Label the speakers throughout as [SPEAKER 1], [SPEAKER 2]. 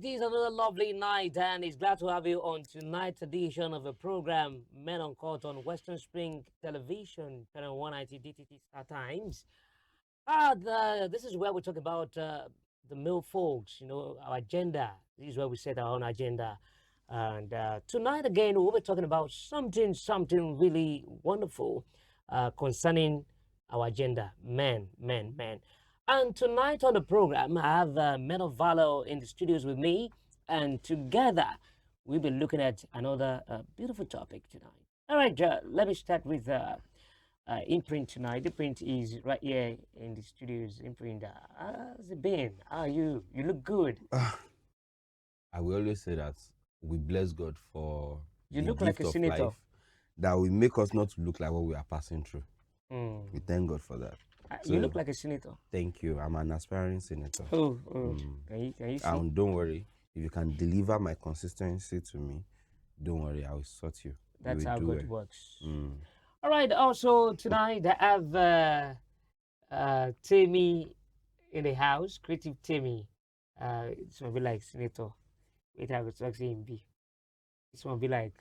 [SPEAKER 1] it is another lovely night, and it's glad to have you on tonight's edition of the program Men Uncut on Western Spring Television, channel 190 DTT Star Times. This is where we talk about the male folks, our agenda. This is where we set our own agenda. And tonight again, we'll be talking about something really wonderful concerning our agenda, men. And tonight on the program, I have Men of Valor in the studios with me, and together we'll be looking at another beautiful topic tonight. All right, let me start with Imprint tonight. Imprint is right here in the studios. Imprint, how's it been? How are you? You look good.
[SPEAKER 2] I will always say that we bless God for
[SPEAKER 1] You
[SPEAKER 2] the
[SPEAKER 1] look like
[SPEAKER 2] gift
[SPEAKER 1] a
[SPEAKER 2] of
[SPEAKER 1] senator.
[SPEAKER 2] life that will make us not to look like what we are passing through. We thank God for that.
[SPEAKER 1] You look like a senator.
[SPEAKER 2] Thank you. I'm an aspiring senator.
[SPEAKER 1] Can you see?
[SPEAKER 2] And don't worry, if you can deliver my consistency to me, don't worry, I will sort you.
[SPEAKER 1] That's
[SPEAKER 2] will
[SPEAKER 1] how
[SPEAKER 2] do
[SPEAKER 1] God
[SPEAKER 2] it.
[SPEAKER 1] works.
[SPEAKER 2] Mm.
[SPEAKER 1] All right. Also tonight I have Timmy in the house. Creative Timmy. It's gonna be like senator. Wait, I was talking B. It's gonna be like.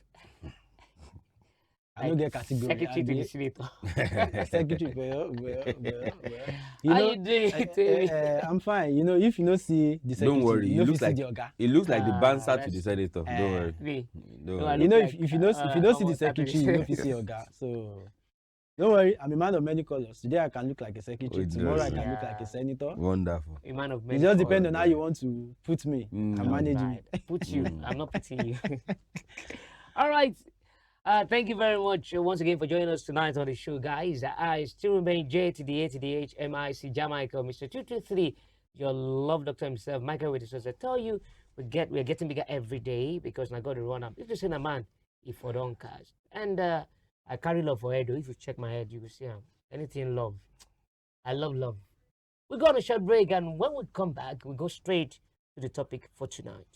[SPEAKER 3] I don't get category.
[SPEAKER 1] Secretary to the senator.
[SPEAKER 3] Secretary, well.
[SPEAKER 1] How you doing, Timmy?
[SPEAKER 3] I'm fine. If you don't see the secretary,
[SPEAKER 2] Don't worry,
[SPEAKER 3] you
[SPEAKER 2] it
[SPEAKER 3] know
[SPEAKER 2] looks like
[SPEAKER 3] the Oga.
[SPEAKER 2] it looks like the banter to
[SPEAKER 1] that's-
[SPEAKER 2] the senator. Don't worry.
[SPEAKER 1] Me.
[SPEAKER 2] Don't
[SPEAKER 1] No, I
[SPEAKER 2] worry.
[SPEAKER 1] look like,
[SPEAKER 3] if you don't see the
[SPEAKER 1] almost
[SPEAKER 3] secretary, you know if you see Oga. So don't worry, I'm a man of many colors. Today I can look like a secretary.
[SPEAKER 2] Oh,
[SPEAKER 3] Tomorrow I
[SPEAKER 2] yes.
[SPEAKER 3] can look like a senator.
[SPEAKER 2] Wonderful.
[SPEAKER 1] a man of
[SPEAKER 3] It
[SPEAKER 1] many
[SPEAKER 3] just
[SPEAKER 1] colors.
[SPEAKER 3] depends on how you want to put me and manage me.
[SPEAKER 1] Right. Put you.
[SPEAKER 2] Mm.
[SPEAKER 1] I'm not putting you. All right. Thank you very much once again for joining us tonight on the show, guys. I still remain J to the A to the H, MIC, Jamaica, Mr. 223, your love doctor himself, Michael with us. I tell you, we're getting bigger every day because I got to run up. If you see a man, if I don't cast. And I carry love for head. If you check my head, you will see anything love. I love love. We go on a short break, and when we come back, we go straight to the topic for tonight.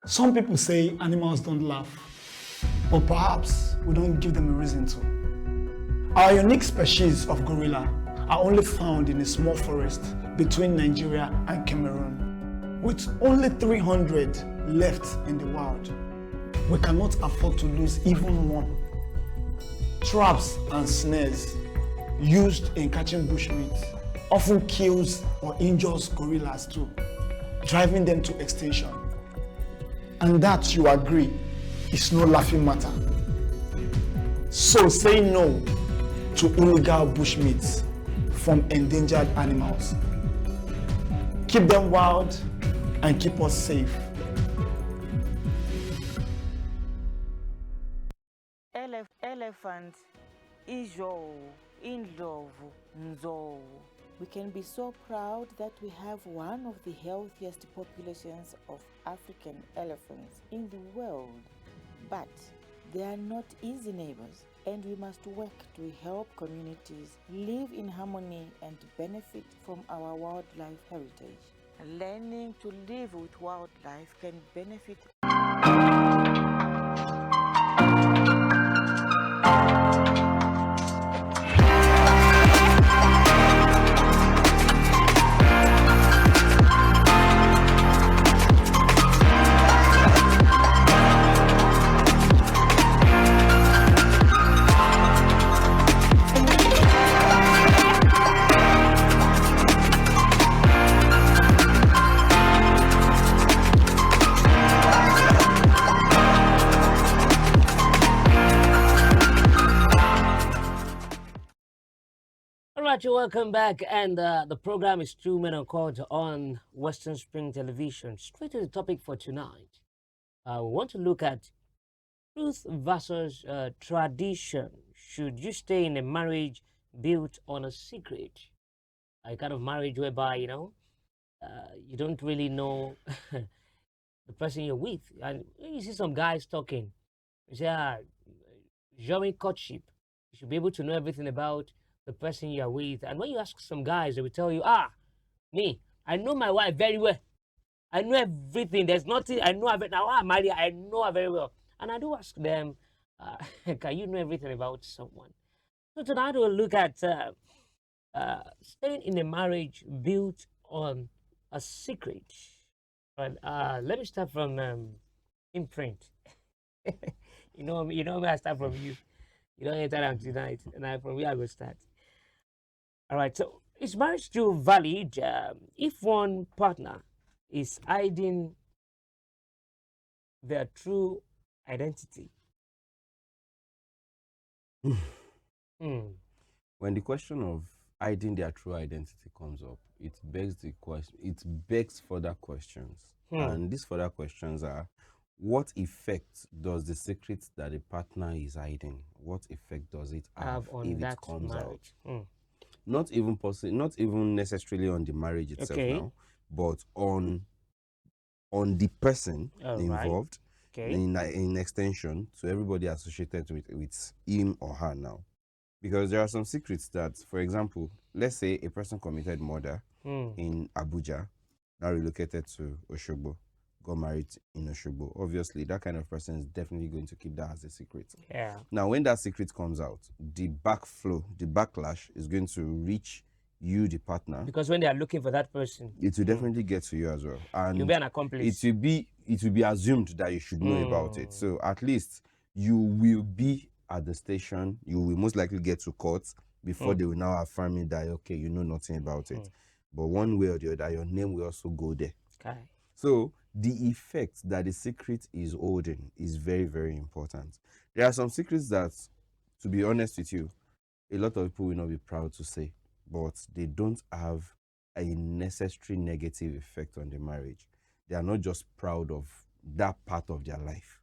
[SPEAKER 4] Some people say animals don't laugh, but perhaps we don't give them a reason to. Our unique species of gorilla are only found in a small forest between Nigeria and Cameroon. With only 300 left in the wild, we cannot afford to lose even one. Traps and snares used in catching bushmeat often kills or injures gorillas too, driving them to extinction. And that, you agree, is no laughing matter. So say no to illegal bushmeat from endangered animals. Keep them wild and keep us safe.
[SPEAKER 5] Elephant, Ijo, Inlove, Nzo. We can be so proud that we have one of the healthiest populations of African elephants in the world. But they are not easy neighbors, and we must work to help communities live in harmony and benefit from our wildlife heritage. Learning to live with wildlife can benefit
[SPEAKER 1] Alright, welcome back, and the program is Two Men Uncut on Western Spring Television. Straight to the topic for tonight. We want to look at truth versus tradition. Should you stay in a marriage built on a secret, a kind of marriage whereby you don't really know the person you're with, and when you see some guys talking, you say, during courtship, you should be able to know everything about the person you're with. And when you ask some guys, they will tell you, me, I know my wife very well. I know everything. There's nothing I know of it. Now I'm married, I know her very well. And I do ask them, can you know everything about someone? So tonight we'll look at staying in a marriage built on a secret. But let me start from imprint. you know where I start from you. You don't enter them tonight, and from where I will start. All right. So is marriage still valid if one partner is hiding their true identity?
[SPEAKER 2] When the question of hiding their true identity comes up, it begs the question. It begs further questions, and these further questions are: what effect does the secret that a partner is hiding? What effect does it have
[SPEAKER 1] on
[SPEAKER 2] if
[SPEAKER 1] that
[SPEAKER 2] it comes
[SPEAKER 1] marriage?
[SPEAKER 2] out? Not even necessarily on the marriage itself now, but on the person involved. In extension to everybody associated with him or her now. Because there are some secrets that, for example, let's say a person committed murder in Abuja, now relocated to Oshogbo, got married in Oshogbo. Obviously, that kind of person is definitely going to keep that as a secret.
[SPEAKER 1] Yeah.
[SPEAKER 2] Now, when that secret comes out, the backlash is going to reach you, the partner.
[SPEAKER 1] Because when they are looking for that person,
[SPEAKER 2] it will definitely get to you as well. And
[SPEAKER 1] you'll be an accomplice.
[SPEAKER 2] It will be assumed that you should know about it. So at least you will be at the station. You will most likely get to court before they will now affirm it that, okay, you know nothing about it. But one way or the other, your name will also go there.
[SPEAKER 1] Okay.
[SPEAKER 2] So the effect that the secret is holding is very, very important. There are some secrets that, to be honest with you, a lot of people will not be proud to say, but they don't have a necessary negative effect on the marriage. They are not just proud of that part of their life.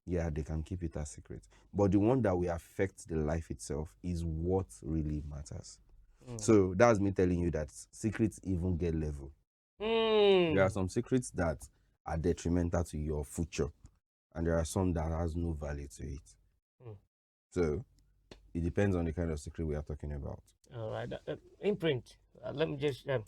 [SPEAKER 2] Yeah, they can keep it a secret. But the one that will affect the life itself is what really matters. So that's me telling you that secrets even get level. There are some secrets that are detrimental to your future, and there are some that has no value to it. So it depends on the kind of secret we are talking about.
[SPEAKER 1] All right. Imprint. Let me just tell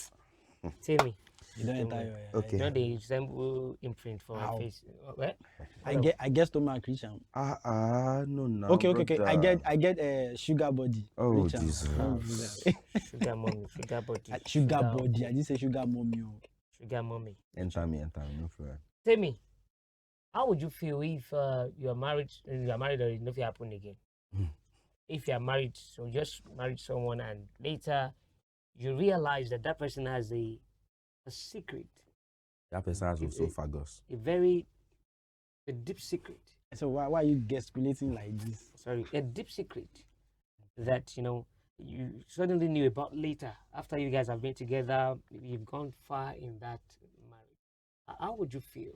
[SPEAKER 1] me.
[SPEAKER 3] You don't enter your
[SPEAKER 2] okay.
[SPEAKER 1] You know they resemble imprint for my face. What?
[SPEAKER 3] I guess stomach Christian.
[SPEAKER 2] No.
[SPEAKER 3] Okay. I get a sugar body.
[SPEAKER 2] Oh,
[SPEAKER 3] Christian.
[SPEAKER 2] Jesus.
[SPEAKER 1] Sugar mommy, sugar body.
[SPEAKER 3] Sugar body. I didn't say sugar mommy.
[SPEAKER 1] Sugar mommy.
[SPEAKER 2] Enter me, no problem.
[SPEAKER 1] Tell me, how would you feel if you are married or nothing happen again? If you are married, so just married someone and later you realize that person has a secret.
[SPEAKER 2] That person has esophagus.
[SPEAKER 1] A deep secret.
[SPEAKER 3] So why are you gesticulating like this?
[SPEAKER 1] Sorry, a deep secret that you suddenly knew about later after you guys have been together. You've gone far in that marriage. How would you feel?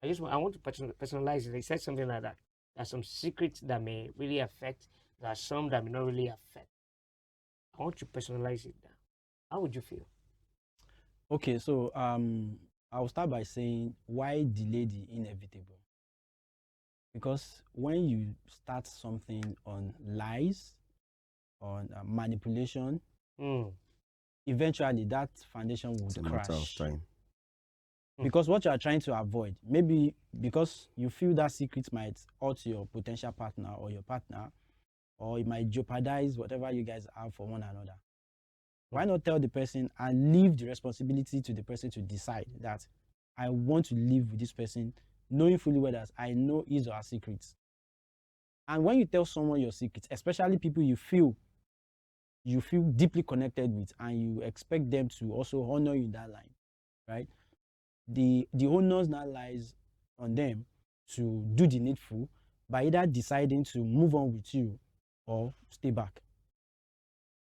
[SPEAKER 1] I want to personalize it. They said something like that. There are some secrets that may really affect. There are some that may not really affect. I want to personalize it now. How would you feel?
[SPEAKER 3] Okay, so I'll start by saying why delay the inevitable? Because when you start something on lies, on manipulation, eventually that foundation would crash.
[SPEAKER 2] Matter of time.
[SPEAKER 3] Because what you are trying to avoid, maybe because you feel that secret might hurt your potential partner or your partner, or it might jeopardize whatever you guys have for one another. Why not tell the person and leave the responsibility to the person to decide that I want to live with this person, knowing fully well that I know his or her secrets. And when you tell someone your secrets, especially people you feel deeply connected with, and you expect them to also honor you in that line, right? The onus now lies on them to do the needful by either deciding to move on with you or stay back.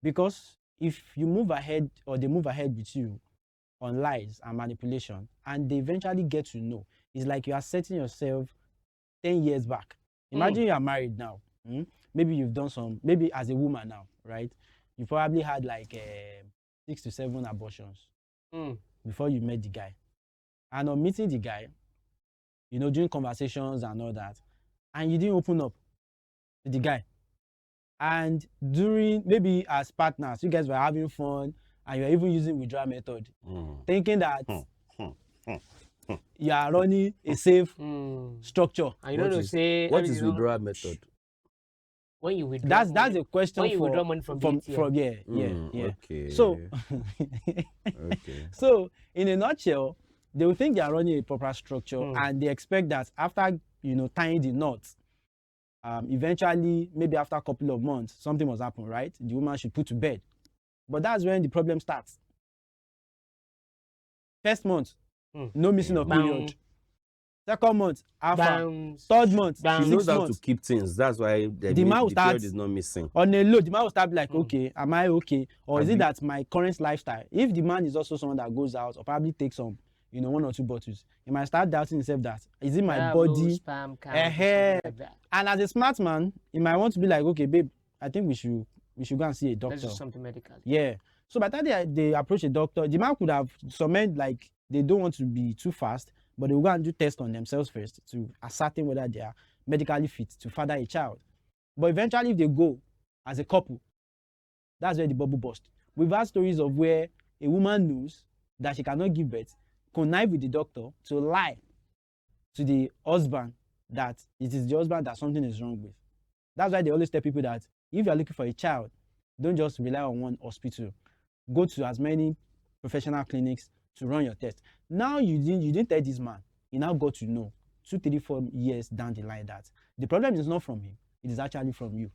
[SPEAKER 3] Because if you move ahead or they move ahead with you on lies and manipulation, and they eventually get to know, it's like you are setting yourself 10 years back. Imagine you are married now. Maybe you've done maybe as a woman now, right? You probably had like 6 to 7 abortions before you met the guy. And on meeting the guy, you know, during conversations and all that, and you didn't open up to the guy. And during, maybe as partners, you guys were having fun and you're even using withdrawal method, thinking that you are running a safe structure.
[SPEAKER 1] And you don't say
[SPEAKER 2] what is withdrawal method?
[SPEAKER 1] When you withdraw
[SPEAKER 3] That's
[SPEAKER 1] money,
[SPEAKER 3] a question
[SPEAKER 1] when you
[SPEAKER 3] for
[SPEAKER 1] withdraw money from the ATM.
[SPEAKER 3] yeah.
[SPEAKER 2] Okay.
[SPEAKER 3] So
[SPEAKER 2] okay.
[SPEAKER 3] so in a nutshell, they will think they are running a proper structure and they expect that after, you know, tying the knots, eventually, maybe after a couple of months, something must happen, right? The woman should put to bed. But that's when the problem starts. First month, no missing of period. Second month, alpha. Third month,
[SPEAKER 2] She knows
[SPEAKER 3] 6
[SPEAKER 2] how
[SPEAKER 3] months.
[SPEAKER 2] to keep things. That's why
[SPEAKER 3] The man will
[SPEAKER 2] the
[SPEAKER 3] start
[SPEAKER 2] period is not missing.
[SPEAKER 3] on a low. The man will start like, okay, am I okay? Or is
[SPEAKER 2] Have
[SPEAKER 3] it
[SPEAKER 2] you-
[SPEAKER 3] that my current lifestyle? If the man is also someone that goes out or probably takes some, you know, 1 or 2 bottles, he might start doubting himself that, is it my body?
[SPEAKER 1] Sperm count,
[SPEAKER 3] Eh-heh.
[SPEAKER 1] like that.
[SPEAKER 3] And as a smart man, he might want to be like, okay, babe, I think we should go and see a doctor.
[SPEAKER 1] Let's do something medical.
[SPEAKER 3] Yeah. So by the time they approach a doctor, the man could have submitted like they don't want to be too fast, but they will go and do tests on themselves first to ascertain whether they are medically fit to father a child. But eventually, if they go as a couple, that's where the bubble bursts. We've had stories of where a woman knows that she cannot give birth, connive with the doctor to lie to the husband that it is the husband that something is wrong with. That's why they always tell people that if you are looking for a child, don't just rely on one hospital. Go to as many professional clinics to run your test. Now you didn't tell this man. He now got to know 2, 3, 4 years down the line that the problem is not from him. It is actually from you.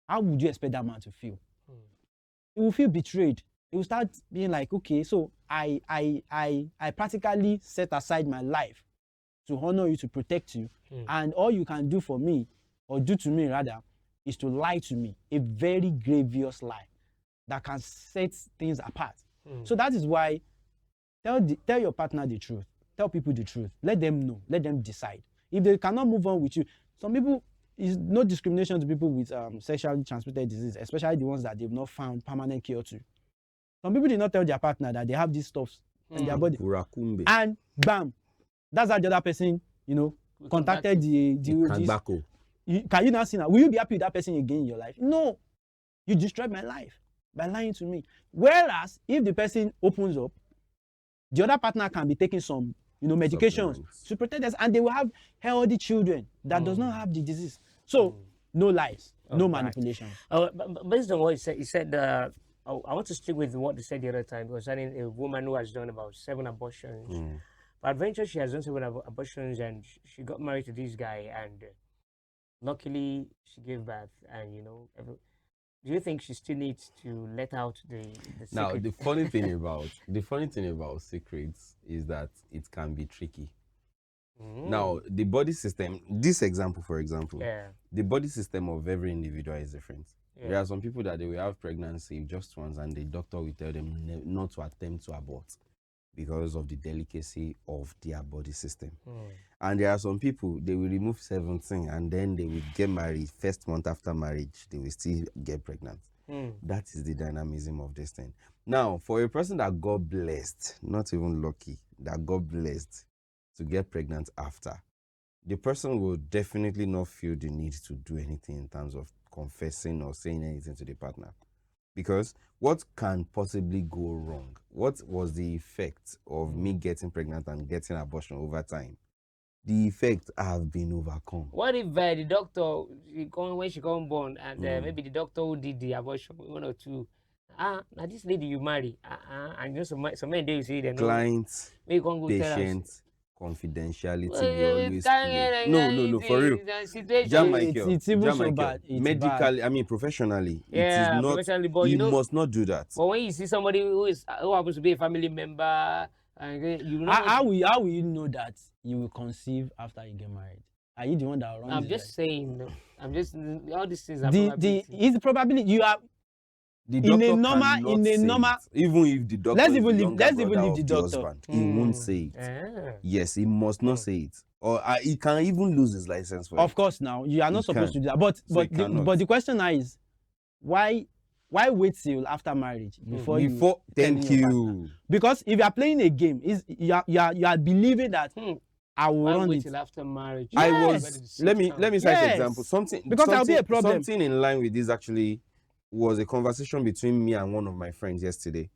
[SPEAKER 3] How would you expect that man to feel? He will feel betrayed. He will start being like, okay, so I practically set aside my life to honor you, to protect you, and all you can do for me, or do to me rather, is to lie to me, a very grievous lie that can set things apart. So that is why tell your partner the truth. Tell people the truth. Let them know. Let them decide. If they cannot move on with you, some people, is no discrimination to people with sexually transmitted disease, especially the ones that they've not found permanent cure to. Some people did not tell their partner that they have these stuffs in their body.
[SPEAKER 2] Kurakumbe.
[SPEAKER 3] And bam, that's how the other person, you know, contacted the
[SPEAKER 2] Kangbako.
[SPEAKER 3] can you now see now? Will you be happy with that person again in your life? No. You destroyed my life by lying to me. Whereas, if the person opens up, the other partner can be taking some, you know, medications
[SPEAKER 2] Supplements.
[SPEAKER 3] to protect us, and they will have healthy children that does not have the disease. So, no lies, no manipulation.
[SPEAKER 1] Based on what he said, I want to stick with what he said the other time concerning a woman who has done about 7 abortions. But eventually, she has done 7 abortions, and she got married to this guy, and luckily, she gave birth. And you know, do you think she still needs to let out the secret?
[SPEAKER 2] Now, the funny thing about secrets is that it can be tricky. Now, the body system, this example, for example, the body system of every individual is different. There are some people that they will have pregnancy just once, and the doctor will tell them not to attempt to abort because of the delicacy of their body system. And there are some people, they will remove 17 and then they will get married. First month after marriage, they will still get pregnant. That is the dynamism of this thing. Now, for a person that got blessed, not even lucky, that got blessed to get pregnant after, the person will definitely not feel the need to do anything in terms of confessing or saying anything to the partner. Because what can possibly go wrong? What was the effect of me getting pregnant and getting abortion over time? The effects have been overcome.
[SPEAKER 1] What if the doctor, when she come born, and maybe the doctor who did the abortion, 1 or 2, now this lady you marry, and you know some men do you see them.
[SPEAKER 2] Client,
[SPEAKER 1] Maybe you can't go tell us.
[SPEAKER 2] patient, confidentiality, we always play. No, for real.
[SPEAKER 3] It's even so
[SPEAKER 2] Michael,
[SPEAKER 3] bad. It's
[SPEAKER 2] medically,
[SPEAKER 3] bad.
[SPEAKER 2] I mean professionally,
[SPEAKER 1] Yeah,
[SPEAKER 2] it is not.
[SPEAKER 1] professionally, but
[SPEAKER 2] You
[SPEAKER 1] you know,
[SPEAKER 2] must not do that.
[SPEAKER 1] but when you see somebody who happens to be a family member, and you know,
[SPEAKER 3] How will you know that you will conceive after you get married? Are you the one that runs?
[SPEAKER 1] I'm just saying. No. I'm just all these things are
[SPEAKER 3] it's probably you are
[SPEAKER 2] The
[SPEAKER 3] in
[SPEAKER 2] doctor
[SPEAKER 3] a normal-
[SPEAKER 2] cannot
[SPEAKER 3] in a
[SPEAKER 2] say
[SPEAKER 3] normal-
[SPEAKER 2] it. Even if the doctor
[SPEAKER 3] Let's
[SPEAKER 2] is
[SPEAKER 3] even
[SPEAKER 2] the
[SPEAKER 3] leave-
[SPEAKER 2] younger
[SPEAKER 3] let's even
[SPEAKER 2] brother
[SPEAKER 3] leave
[SPEAKER 2] of
[SPEAKER 3] the
[SPEAKER 2] the
[SPEAKER 3] doctor.
[SPEAKER 2] husband, he won't say it.
[SPEAKER 1] Ah.
[SPEAKER 2] Yes, he must not say it, or he can even lose his license for
[SPEAKER 3] Of
[SPEAKER 2] it.
[SPEAKER 3] course, now you are not
[SPEAKER 2] You
[SPEAKER 3] supposed
[SPEAKER 2] can.
[SPEAKER 3] to do that. But
[SPEAKER 2] So you cannot.
[SPEAKER 3] but the question now is, why wait till after marriage before you
[SPEAKER 2] Thank
[SPEAKER 3] telling your partner?
[SPEAKER 2] you.
[SPEAKER 3] Because if you are playing a game, you are believing that I will
[SPEAKER 1] Why
[SPEAKER 3] run
[SPEAKER 1] wait
[SPEAKER 3] it.
[SPEAKER 1] till after marriage?
[SPEAKER 2] I
[SPEAKER 3] Yes.
[SPEAKER 2] was let me cite an
[SPEAKER 3] Yes.
[SPEAKER 2] example.
[SPEAKER 3] Because there'll be a problem.
[SPEAKER 2] Something in line with this actually was a conversation between me and one of my friends yesterday.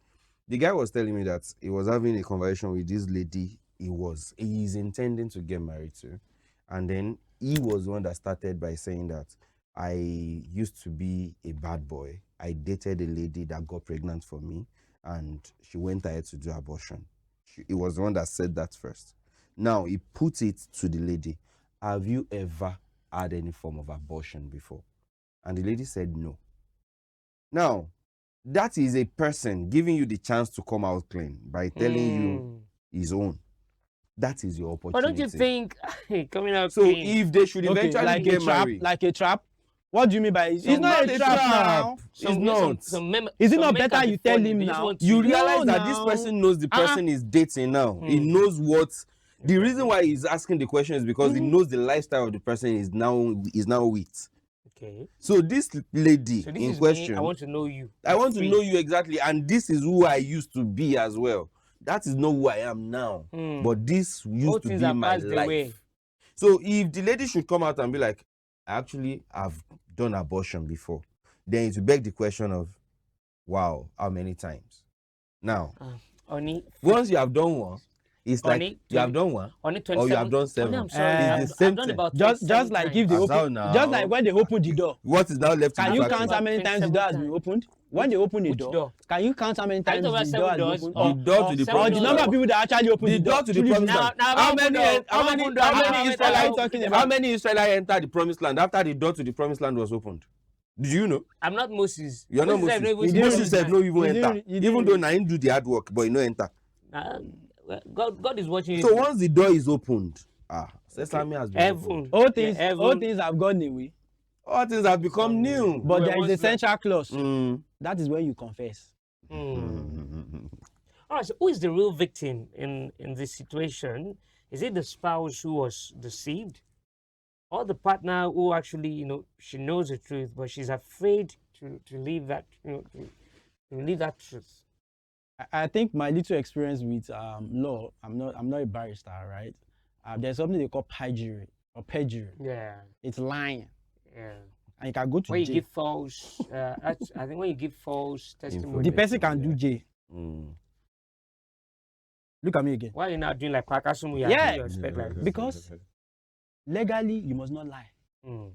[SPEAKER 2] The guy was telling me that he was having a conversation with this lady he is intending to get married to. And then he was the one that started by saying that I used to be a bad boy. I dated a lady that got pregnant for me and she went ahead to do abortion. He was the one that said that first. Now, he put it to the lady, have you ever had any form of abortion before? And the lady said no. Now, that is a person giving you the chance to come out clean by telling you his own. That is your opportunity.
[SPEAKER 1] But don't you think coming out
[SPEAKER 2] So
[SPEAKER 1] clean?
[SPEAKER 2] if they should
[SPEAKER 3] Okay,
[SPEAKER 2] eventually
[SPEAKER 3] like
[SPEAKER 2] get
[SPEAKER 3] a trap,
[SPEAKER 2] married,
[SPEAKER 3] like a trap. What do you mean by it? It's not a trap now.
[SPEAKER 2] It's not.
[SPEAKER 3] Is it not better you tell him now?
[SPEAKER 2] You
[SPEAKER 3] No,
[SPEAKER 2] realize that this
[SPEAKER 3] now.
[SPEAKER 2] person knows the person is dating now. He knows what. The reason why he's asking the question is because he knows the lifestyle of the person is now with.
[SPEAKER 1] Okay.
[SPEAKER 2] So this lady
[SPEAKER 1] So this
[SPEAKER 2] in
[SPEAKER 1] is
[SPEAKER 2] question,
[SPEAKER 1] me, I want to know you.
[SPEAKER 2] I want to
[SPEAKER 1] Free.
[SPEAKER 2] know you exactly, and this is who I used to be as well. That is not who I am now, but this
[SPEAKER 1] All
[SPEAKER 2] used to
[SPEAKER 1] things
[SPEAKER 2] be
[SPEAKER 1] are
[SPEAKER 2] my
[SPEAKER 1] passed away.
[SPEAKER 2] life. So if the lady should come out and be like, actually, I've done abortion before, then it will beg the question of, wow, how many times? Now,
[SPEAKER 1] Only
[SPEAKER 2] once you have done one, it's like
[SPEAKER 1] Only
[SPEAKER 2] you have done one,
[SPEAKER 1] only
[SPEAKER 2] or you have
[SPEAKER 1] 27.
[SPEAKER 2] done seven.
[SPEAKER 1] Only, I'm sorry.
[SPEAKER 2] It's the
[SPEAKER 1] I've
[SPEAKER 2] same
[SPEAKER 1] done
[SPEAKER 2] thing.
[SPEAKER 1] about
[SPEAKER 3] Just
[SPEAKER 1] 27
[SPEAKER 3] like
[SPEAKER 1] times.
[SPEAKER 3] if they
[SPEAKER 2] As how
[SPEAKER 3] open,
[SPEAKER 2] now?
[SPEAKER 3] just like when they open the door.
[SPEAKER 2] What is now left to
[SPEAKER 3] Can
[SPEAKER 2] be
[SPEAKER 3] you
[SPEAKER 2] factored?
[SPEAKER 3] count how many times the door has been opened? When they open the
[SPEAKER 1] Which
[SPEAKER 3] door,
[SPEAKER 1] door?
[SPEAKER 3] can you count how many
[SPEAKER 1] Are you
[SPEAKER 3] times
[SPEAKER 1] talking about
[SPEAKER 3] the door
[SPEAKER 1] 7
[SPEAKER 3] has
[SPEAKER 1] doors?
[SPEAKER 3] been opened?
[SPEAKER 2] The door to the
[SPEAKER 1] Seven
[SPEAKER 3] Or the
[SPEAKER 2] promised
[SPEAKER 3] number of
[SPEAKER 2] land.
[SPEAKER 3] people that actually open
[SPEAKER 2] The door to the
[SPEAKER 3] Truly,
[SPEAKER 2] promised
[SPEAKER 1] Now-
[SPEAKER 2] land.
[SPEAKER 1] now
[SPEAKER 2] How
[SPEAKER 1] about
[SPEAKER 2] many?
[SPEAKER 1] Buddha,
[SPEAKER 2] How
[SPEAKER 1] about
[SPEAKER 2] many?
[SPEAKER 1] Buddha,
[SPEAKER 2] How
[SPEAKER 1] about
[SPEAKER 2] many
[SPEAKER 1] Buddha.
[SPEAKER 2] Israelites?
[SPEAKER 3] What are you talking
[SPEAKER 2] How
[SPEAKER 3] about?
[SPEAKER 2] many Israelites entered the promised land after the door to the promised land was opened? Did you know?
[SPEAKER 1] I'm not Moses.
[SPEAKER 2] You're not
[SPEAKER 1] said
[SPEAKER 2] Moses.
[SPEAKER 1] no even
[SPEAKER 2] Moses
[SPEAKER 1] promised
[SPEAKER 2] said
[SPEAKER 1] land.
[SPEAKER 2] no even
[SPEAKER 3] You
[SPEAKER 2] enter.
[SPEAKER 3] didn't- you
[SPEAKER 2] Even
[SPEAKER 3] didn't-
[SPEAKER 2] though Naim do the hard work, but he no enter.
[SPEAKER 1] Well, God is watching you.
[SPEAKER 2] So once the door is opened, Sesame has been
[SPEAKER 1] Heaven.
[SPEAKER 2] opened.
[SPEAKER 3] All things,
[SPEAKER 1] Yeah,
[SPEAKER 3] all
[SPEAKER 1] heaven.
[SPEAKER 3] things have gone away.
[SPEAKER 2] All things have become new.
[SPEAKER 3] But
[SPEAKER 1] were
[SPEAKER 3] there is a
[SPEAKER 1] once
[SPEAKER 3] central clause.
[SPEAKER 2] Mm.
[SPEAKER 3] That is when you confess.
[SPEAKER 1] All right. So who is the real victim in this situation? Is it the spouse who was deceived, or the partner who actually, she knows the truth, but she's afraid to leave that, to leave that truth?
[SPEAKER 3] I think my little experience with law, I'm not a barrister, right? There's something they call perjury or perjury.
[SPEAKER 1] Yeah.
[SPEAKER 3] It's lying,
[SPEAKER 1] Yeah.
[SPEAKER 3] and you can go to
[SPEAKER 1] When you
[SPEAKER 3] jail.
[SPEAKER 1] give false, I think when you give false testimony.
[SPEAKER 3] The person can do jail.
[SPEAKER 2] Mm.
[SPEAKER 3] Look at me again.
[SPEAKER 1] Why are you not doing like Kwakasumu?
[SPEAKER 3] Yeah.
[SPEAKER 1] You expect like
[SPEAKER 3] Because legally you must not lie.
[SPEAKER 1] Mm.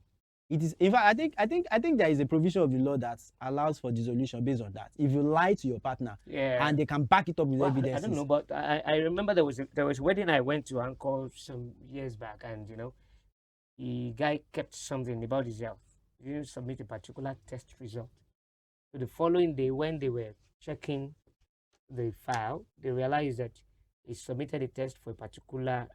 [SPEAKER 3] It is, in fact, I think there is a provision of the law that allows for dissolution based on that. If you lie to your partner,
[SPEAKER 1] Yeah.
[SPEAKER 3] and they can back it up with
[SPEAKER 1] Well,
[SPEAKER 3] evidence.
[SPEAKER 1] I don't know, but I remember there was a wedding I went to Uncle some years back, and the guy kept something about his health. He didn't submit a particular test result. So the following day, when they were checking the file, they realized that he submitted a test for a particular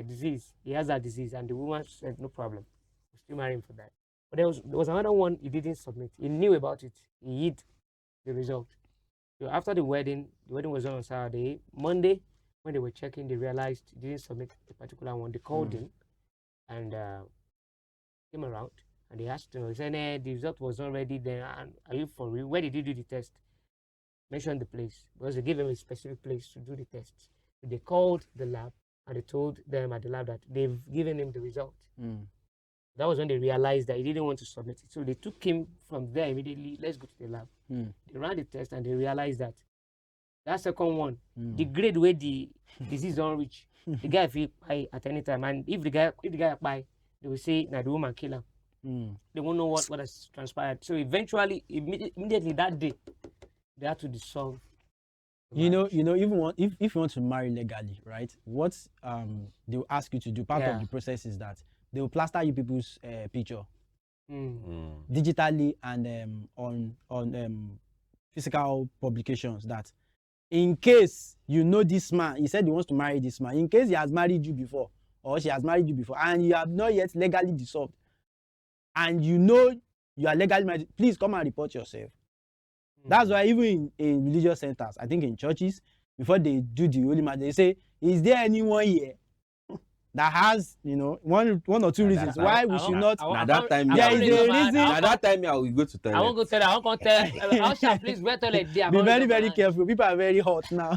[SPEAKER 1] disease. He has that disease, and the woman said no problem. We'll still marry him for that. But there was another one he didn't submit. He knew about it. He hid the result. So after the wedding was on Saturday. Monday, when they were checking, they realized he didn't submit a particular one. They called him and came around and they asked him, he said, the result was not ready then. And are you for real? Where did you do the test? Mention the place, because they gave him a specific place to do the tests. So they called the lab and they told them at the lab that they've given him the result. That was when they realized that he didn't want to submit it. So they took him from there immediately. Let's go to the lab. They ran the test and they realized that that second one, the grade where the disease don't reach, the guy will buy at any time. And if the guy buy, they will say, "Nah, the woman kill him." They won't know what has transpired. So eventually, immediately that day, they had to dissolve.
[SPEAKER 3] You know, even if you want to marry legally, right? What they will ask you to do, part of the process is that they will plaster you people's picture digitally and on physical publications, that in case you know this man, he said he wants to marry this man, in case he has married you before or she has married you before and you have not yet legally dissolved and you know you are legally married, please come and report yourself. That's why even in religious centers, I think in churches, before they do the holy marriage, they say, is there anyone here that has, one or two
[SPEAKER 2] Nah,
[SPEAKER 3] reasons
[SPEAKER 2] that's
[SPEAKER 3] why
[SPEAKER 1] I
[SPEAKER 3] we
[SPEAKER 1] want-
[SPEAKER 3] should
[SPEAKER 1] I-
[SPEAKER 3] not.
[SPEAKER 1] I want-
[SPEAKER 2] Now
[SPEAKER 1] I
[SPEAKER 2] that
[SPEAKER 1] want-
[SPEAKER 2] time,
[SPEAKER 1] I
[SPEAKER 3] There
[SPEAKER 1] want
[SPEAKER 3] is
[SPEAKER 1] to
[SPEAKER 3] a
[SPEAKER 1] know, man.
[SPEAKER 3] reason.
[SPEAKER 2] now that time, I will go to
[SPEAKER 1] I won't go
[SPEAKER 2] toilet.
[SPEAKER 1] tell her. I won't tell Usha, please wait till like day.
[SPEAKER 3] Be very, very careful. People are very hot now.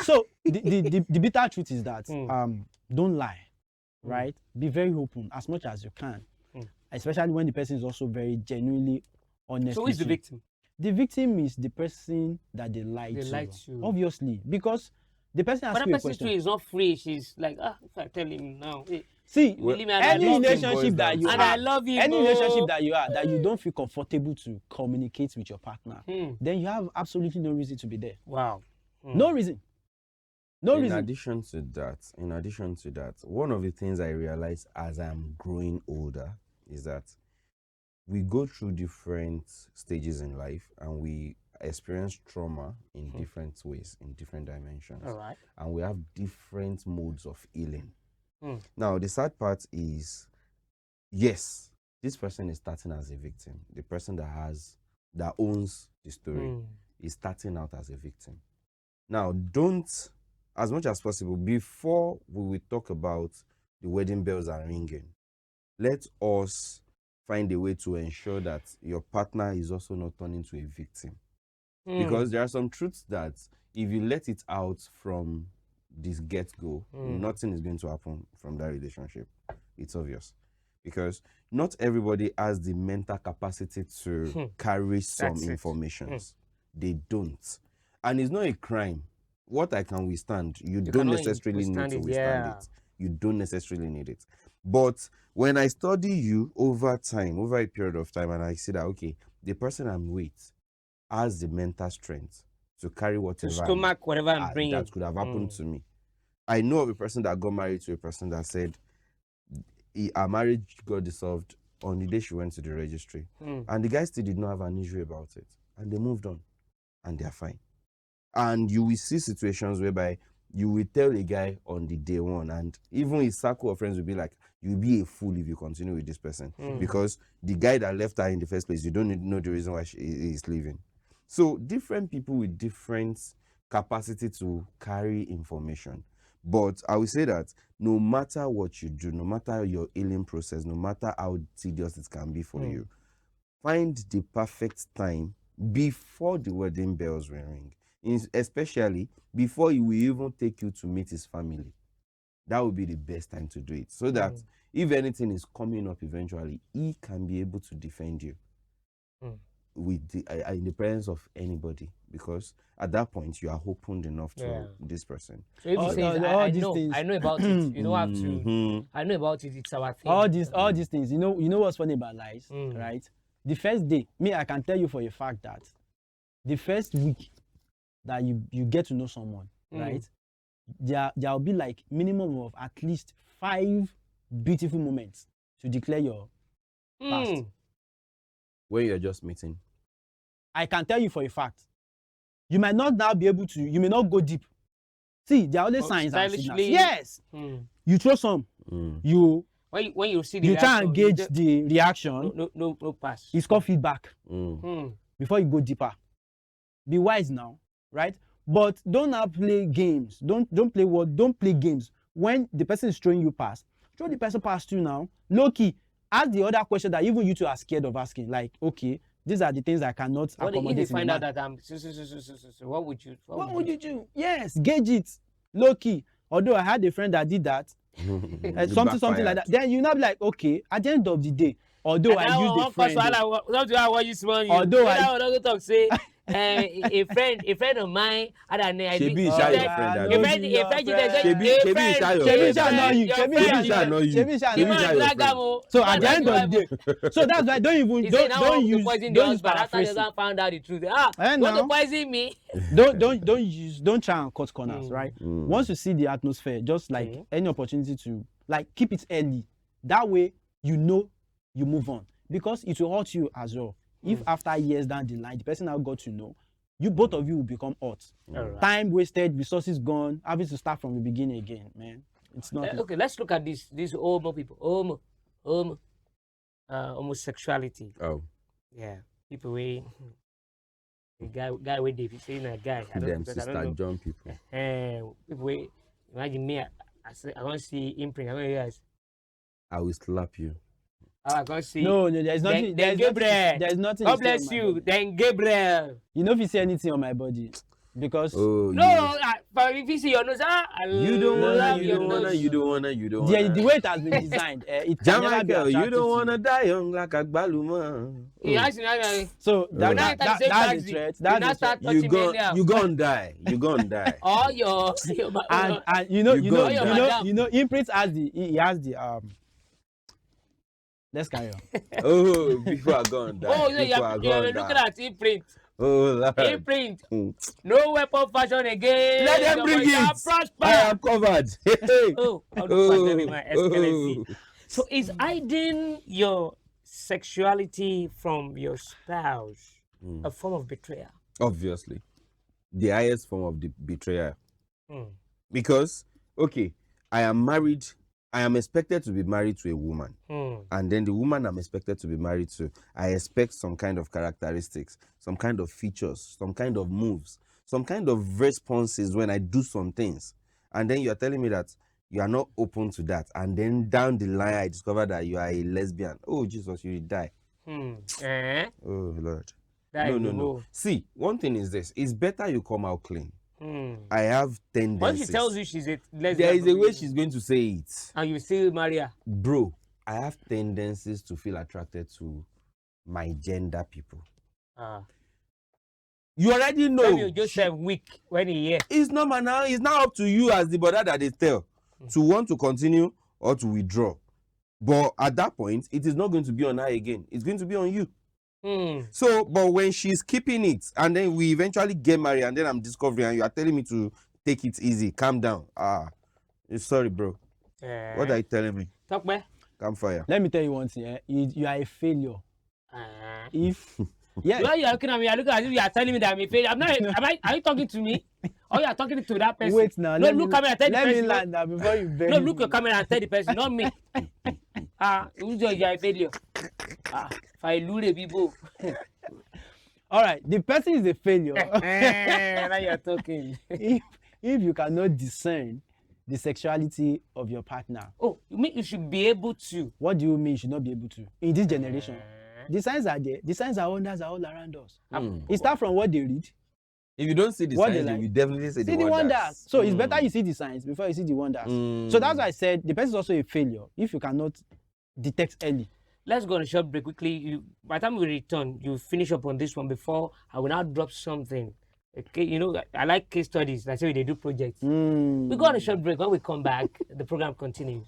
[SPEAKER 3] So the bitter truth is that don't lie, right? Be very open as much as you can, especially when the person is also very genuinely honest.
[SPEAKER 1] So who is the
[SPEAKER 3] with you.
[SPEAKER 1] victim?
[SPEAKER 3] The victim is the person that they lied
[SPEAKER 1] They
[SPEAKER 3] to.
[SPEAKER 1] lied to.
[SPEAKER 3] Obviously, because the person
[SPEAKER 1] But
[SPEAKER 3] asks
[SPEAKER 1] that
[SPEAKER 3] you a
[SPEAKER 1] person
[SPEAKER 3] question.
[SPEAKER 1] too is not free. She's like, if I tell him now, hey,
[SPEAKER 3] See,
[SPEAKER 1] you leave me and
[SPEAKER 3] any
[SPEAKER 1] I love him.
[SPEAKER 3] relationship that you
[SPEAKER 1] And
[SPEAKER 3] are,
[SPEAKER 1] I love him.
[SPEAKER 3] any
[SPEAKER 1] oh.
[SPEAKER 3] relationship that you are, that you don't feel comfortable to communicate with your partner,
[SPEAKER 1] Hmm.
[SPEAKER 3] then you have absolutely no reason to be there.
[SPEAKER 1] Wow.
[SPEAKER 3] No reason. No
[SPEAKER 2] in
[SPEAKER 3] reason.
[SPEAKER 2] addition to that, one of the things I realized as I'm growing older is that we go through different stages in life and we experience trauma in different ways, in different dimensions.
[SPEAKER 1] All right.
[SPEAKER 2] And we have different modes of healing.
[SPEAKER 1] Hmm.
[SPEAKER 2] Now, the sad part is, yes, this person is starting as a victim. The person that owns the story is starting out as a victim. Now, don't, as much as possible, before we will talk about the wedding bells are ringing, let us find a way to ensure that your partner is also not turning into a victim. Because there are some truths that if you let it out from this get-go, nothing is going to happen from that relationship. It's obvious. Because not everybody has the mental capacity to carry some
[SPEAKER 1] That's it.
[SPEAKER 2] information. They don't. And it's not a crime. What I can withstand, you don't
[SPEAKER 1] cannot
[SPEAKER 2] necessarily need
[SPEAKER 1] withstand
[SPEAKER 2] to
[SPEAKER 1] it,
[SPEAKER 2] withstand
[SPEAKER 1] yeah.
[SPEAKER 2] it. You don't necessarily need it. But when I study you over time, over a period of time, and I see that, okay, the person I'm with has the mental strength to carry whatever
[SPEAKER 1] Stomach, whatever I'm bringing.
[SPEAKER 2] that could have happened to me. I know of a person that got married to a person that said her marriage got dissolved on the day she went to the registry. And the guy still did not have an issue about it. And they moved on. And they're fine. And you will see situations whereby you will tell a guy on the day one, and even his circle of friends will be like, you'll be a fool if you continue with this person. Because the guy that left her in the first place, you don't know the reason why she is leaving. So different people with different capacity to carry information. But I will say that no matter what you do, no matter your healing process, no matter how tedious it can be for you, find the perfect time before the wedding bells will ring. Especially before he will even take you to meet his family. That would be the best time to do it. So that if anything is coming up eventually, he can be able to defend you with in the presence of anybody. Because at that point, you are opened enough to this person.
[SPEAKER 1] So if
[SPEAKER 3] All-
[SPEAKER 1] he says,
[SPEAKER 3] all
[SPEAKER 1] I
[SPEAKER 3] these
[SPEAKER 1] know,
[SPEAKER 3] things-
[SPEAKER 1] I know about it. You don't have to. I know about it. It's our thing.
[SPEAKER 3] all these things, you know what's funny about lies, right? The first day, I can tell you for a fact that the first week that you get to know someone, right? There'll be like minimum of at least 5 beautiful moments to declare your past.
[SPEAKER 2] When you're just meeting.
[SPEAKER 3] I can tell you for a fact. You might not now be able to, you may not go deep. See, there are always signs and signals.
[SPEAKER 1] stylishly.
[SPEAKER 3] Yes. You throw some, you
[SPEAKER 1] When you see the
[SPEAKER 3] try and
[SPEAKER 1] reaction,
[SPEAKER 3] gauge the reaction.
[SPEAKER 1] no pass.
[SPEAKER 3] It's called feedback.
[SPEAKER 1] Hmm.
[SPEAKER 3] Before you go deeper. Be wise now, right? But don't now play games. Don't play games. When the person is throwing you past, throw the person past you now. Low key, ask the other question that even you two are scared of asking. Like, okay, these are the things I cannot
[SPEAKER 1] What if
[SPEAKER 3] accommodate
[SPEAKER 1] you
[SPEAKER 3] in
[SPEAKER 1] find
[SPEAKER 3] a
[SPEAKER 1] out
[SPEAKER 3] man.
[SPEAKER 1] that what would you?
[SPEAKER 3] What would you do? Yes, gauge it. Low key. Although I had a friend that did that, something like that. Then you now be like, okay, at the end of the day, although I used a friend, although I
[SPEAKER 1] talk say a friend of mine had an idea.
[SPEAKER 2] Shebi is your friend,
[SPEAKER 3] a
[SPEAKER 2] abi?
[SPEAKER 3] friend,
[SPEAKER 2] Shebi is your
[SPEAKER 3] Shebi
[SPEAKER 2] friend.
[SPEAKER 3] shall know you.
[SPEAKER 2] Shebi shall know you.
[SPEAKER 3] Shebi shall
[SPEAKER 2] Shebi
[SPEAKER 3] know
[SPEAKER 2] shall
[SPEAKER 3] you.
[SPEAKER 2] your friend.
[SPEAKER 3] So at the end of the day, so that's why don't use paraphrasing.
[SPEAKER 1] Found out the truth. You
[SPEAKER 3] Eh,
[SPEAKER 1] want to
[SPEAKER 3] now.
[SPEAKER 1] poison me?
[SPEAKER 3] Don't try and cut corners, right? Once you see the atmosphere, just like any opportunity to like keep it early. That way you move on, because it will hurt you as well. If after years down the line the person now got to know, you both of you will become hurt.
[SPEAKER 1] Alright.
[SPEAKER 3] Time wasted, resources gone, having to start from the beginning again, man. It's not.
[SPEAKER 1] Okay, let's look at these homo people. Homosexuality.
[SPEAKER 2] Oh,
[SPEAKER 1] Yeah, people way the guy way they saying a guy. I don't
[SPEAKER 2] them
[SPEAKER 1] because I
[SPEAKER 2] sister
[SPEAKER 1] don't know.
[SPEAKER 2] John people.
[SPEAKER 1] People way imagine me. I want to see imprint. I want you guys.
[SPEAKER 2] I will slap you.
[SPEAKER 1] I want to see.
[SPEAKER 3] No, there's nothing.
[SPEAKER 1] Then Gabriel.
[SPEAKER 3] There's nothing.
[SPEAKER 1] God
[SPEAKER 3] to see on
[SPEAKER 1] bless
[SPEAKER 3] my
[SPEAKER 1] you.
[SPEAKER 3] body.
[SPEAKER 1] Then Gabriel.
[SPEAKER 3] You know if you see anything on my body, because
[SPEAKER 2] Oh,
[SPEAKER 1] No, but if you see your nose, I
[SPEAKER 2] you don't
[SPEAKER 3] No,
[SPEAKER 2] wanna,
[SPEAKER 1] love
[SPEAKER 2] you
[SPEAKER 1] your
[SPEAKER 2] don't wanna,
[SPEAKER 1] nose.
[SPEAKER 2] you don't wanna, you don't
[SPEAKER 3] the
[SPEAKER 2] wanna.
[SPEAKER 3] way it has been designed, it can never be
[SPEAKER 2] Jamaica, you
[SPEAKER 3] attractive
[SPEAKER 2] don't
[SPEAKER 3] to
[SPEAKER 2] wanna die young like a baluma.
[SPEAKER 1] You ask me,
[SPEAKER 3] So
[SPEAKER 1] Now
[SPEAKER 3] that,
[SPEAKER 1] that
[SPEAKER 3] that,
[SPEAKER 1] is
[SPEAKER 3] that's
[SPEAKER 1] taxi.
[SPEAKER 3] the threat.
[SPEAKER 1] You
[SPEAKER 3] That's
[SPEAKER 1] now
[SPEAKER 3] the
[SPEAKER 1] start
[SPEAKER 3] threat.
[SPEAKER 2] You
[SPEAKER 1] touching me now.
[SPEAKER 2] you gonna die. You gonna die.
[SPEAKER 1] All your
[SPEAKER 3] And you know,
[SPEAKER 2] You
[SPEAKER 3] you
[SPEAKER 2] go
[SPEAKER 3] know,
[SPEAKER 2] on
[SPEAKER 3] you
[SPEAKER 2] that.
[SPEAKER 3] know, you know, Imprint has he has the Let's carry on.
[SPEAKER 2] Oh, people are gonna die.
[SPEAKER 1] Oh, so
[SPEAKER 2] People are
[SPEAKER 1] you're
[SPEAKER 2] gonna
[SPEAKER 1] looking
[SPEAKER 2] die.
[SPEAKER 1] at imprint.
[SPEAKER 2] Oh, Lord.
[SPEAKER 1] Imprint.
[SPEAKER 2] Mm.
[SPEAKER 1] No weapon fashion again.
[SPEAKER 2] Let them bring
[SPEAKER 1] You shall
[SPEAKER 2] it.
[SPEAKER 1] prosper.
[SPEAKER 2] I am covered.
[SPEAKER 1] Oh, how to
[SPEAKER 2] Oh,
[SPEAKER 1] my excellency.
[SPEAKER 2] oh.
[SPEAKER 1] So is hiding your sexuality from your spouse a form of betrayal?
[SPEAKER 2] Obviously, the highest form of the betrayal.
[SPEAKER 1] Hmm.
[SPEAKER 2] Because, okay, I am married. I am expected to be married to a woman. And then the woman I'm expected to be married to, I expect some kind of characteristics, some kind of features, some kind of moves, some kind of responses when I do some things. And then you're telling me that you are not open to that. And then down the line, I discover that you are a lesbian. Oh, Jesus, you will die.
[SPEAKER 1] Eh?
[SPEAKER 2] Oh, Lord.
[SPEAKER 1] That
[SPEAKER 2] No,
[SPEAKER 1] is
[SPEAKER 2] no,
[SPEAKER 1] the
[SPEAKER 2] no.
[SPEAKER 1] rule.
[SPEAKER 2] See, one thing is this. It's better you come out clean.
[SPEAKER 1] Hmm.
[SPEAKER 2] I have tendencies.
[SPEAKER 1] What if she tells you she's a lesbian?
[SPEAKER 2] There is a way she's going to say it.
[SPEAKER 1] And you still marry her?
[SPEAKER 2] Bro, I have tendencies to feel attracted to my gender people. You already know.
[SPEAKER 1] You Joseph weak when he hear.
[SPEAKER 2] It's normal now. It's now up to you as the brother that they tell to want to continue or to withdraw. But at that point, it is not going to be on her again. It's going to be on you. So, but when she's keeping it, and then we eventually get married, and then I'm discovering, and you are telling me to take it easy, calm down. Sorry, bro. What are you telling me?
[SPEAKER 1] Talk, man.
[SPEAKER 2] Campfire.
[SPEAKER 3] Let me tell you one thing. You are a failure. If
[SPEAKER 1] Yeah. Why you are looking at me? I look at you. You are telling me that I'm a failure. I'm not. Are you talking to me? Or you are talking to that person?
[SPEAKER 3] Wait now.
[SPEAKER 1] No, look at me and tell the person.
[SPEAKER 3] Let me land that before you beg.
[SPEAKER 1] No, look your camera and tell the person, not me. Who's your a failure? If I lose the people.
[SPEAKER 3] All right, the person is a failure.
[SPEAKER 1] Now you are talking.
[SPEAKER 3] if you cannot discern the sexuality of your partner.
[SPEAKER 1] Oh, you mean you should be able to?
[SPEAKER 3] What do you mean you should not be able to? In this generation, the signs are there. The signs are wonders are all around us. It starts from what they read.
[SPEAKER 2] If you don't see the
[SPEAKER 3] What
[SPEAKER 2] signs,
[SPEAKER 3] they
[SPEAKER 2] you
[SPEAKER 3] like.
[SPEAKER 2] will definitely see
[SPEAKER 3] See the wonders. So it's better you see the signs before you see the wonders. So that's why I said the person is also a failure if you cannot detect early.
[SPEAKER 1] Let's go on a short break quickly. By the time we return, you finish up on this one before I will now drop something. Okay, you know, I like case studies. That's why they do projects. We go on a short break. When we come back, the program continues.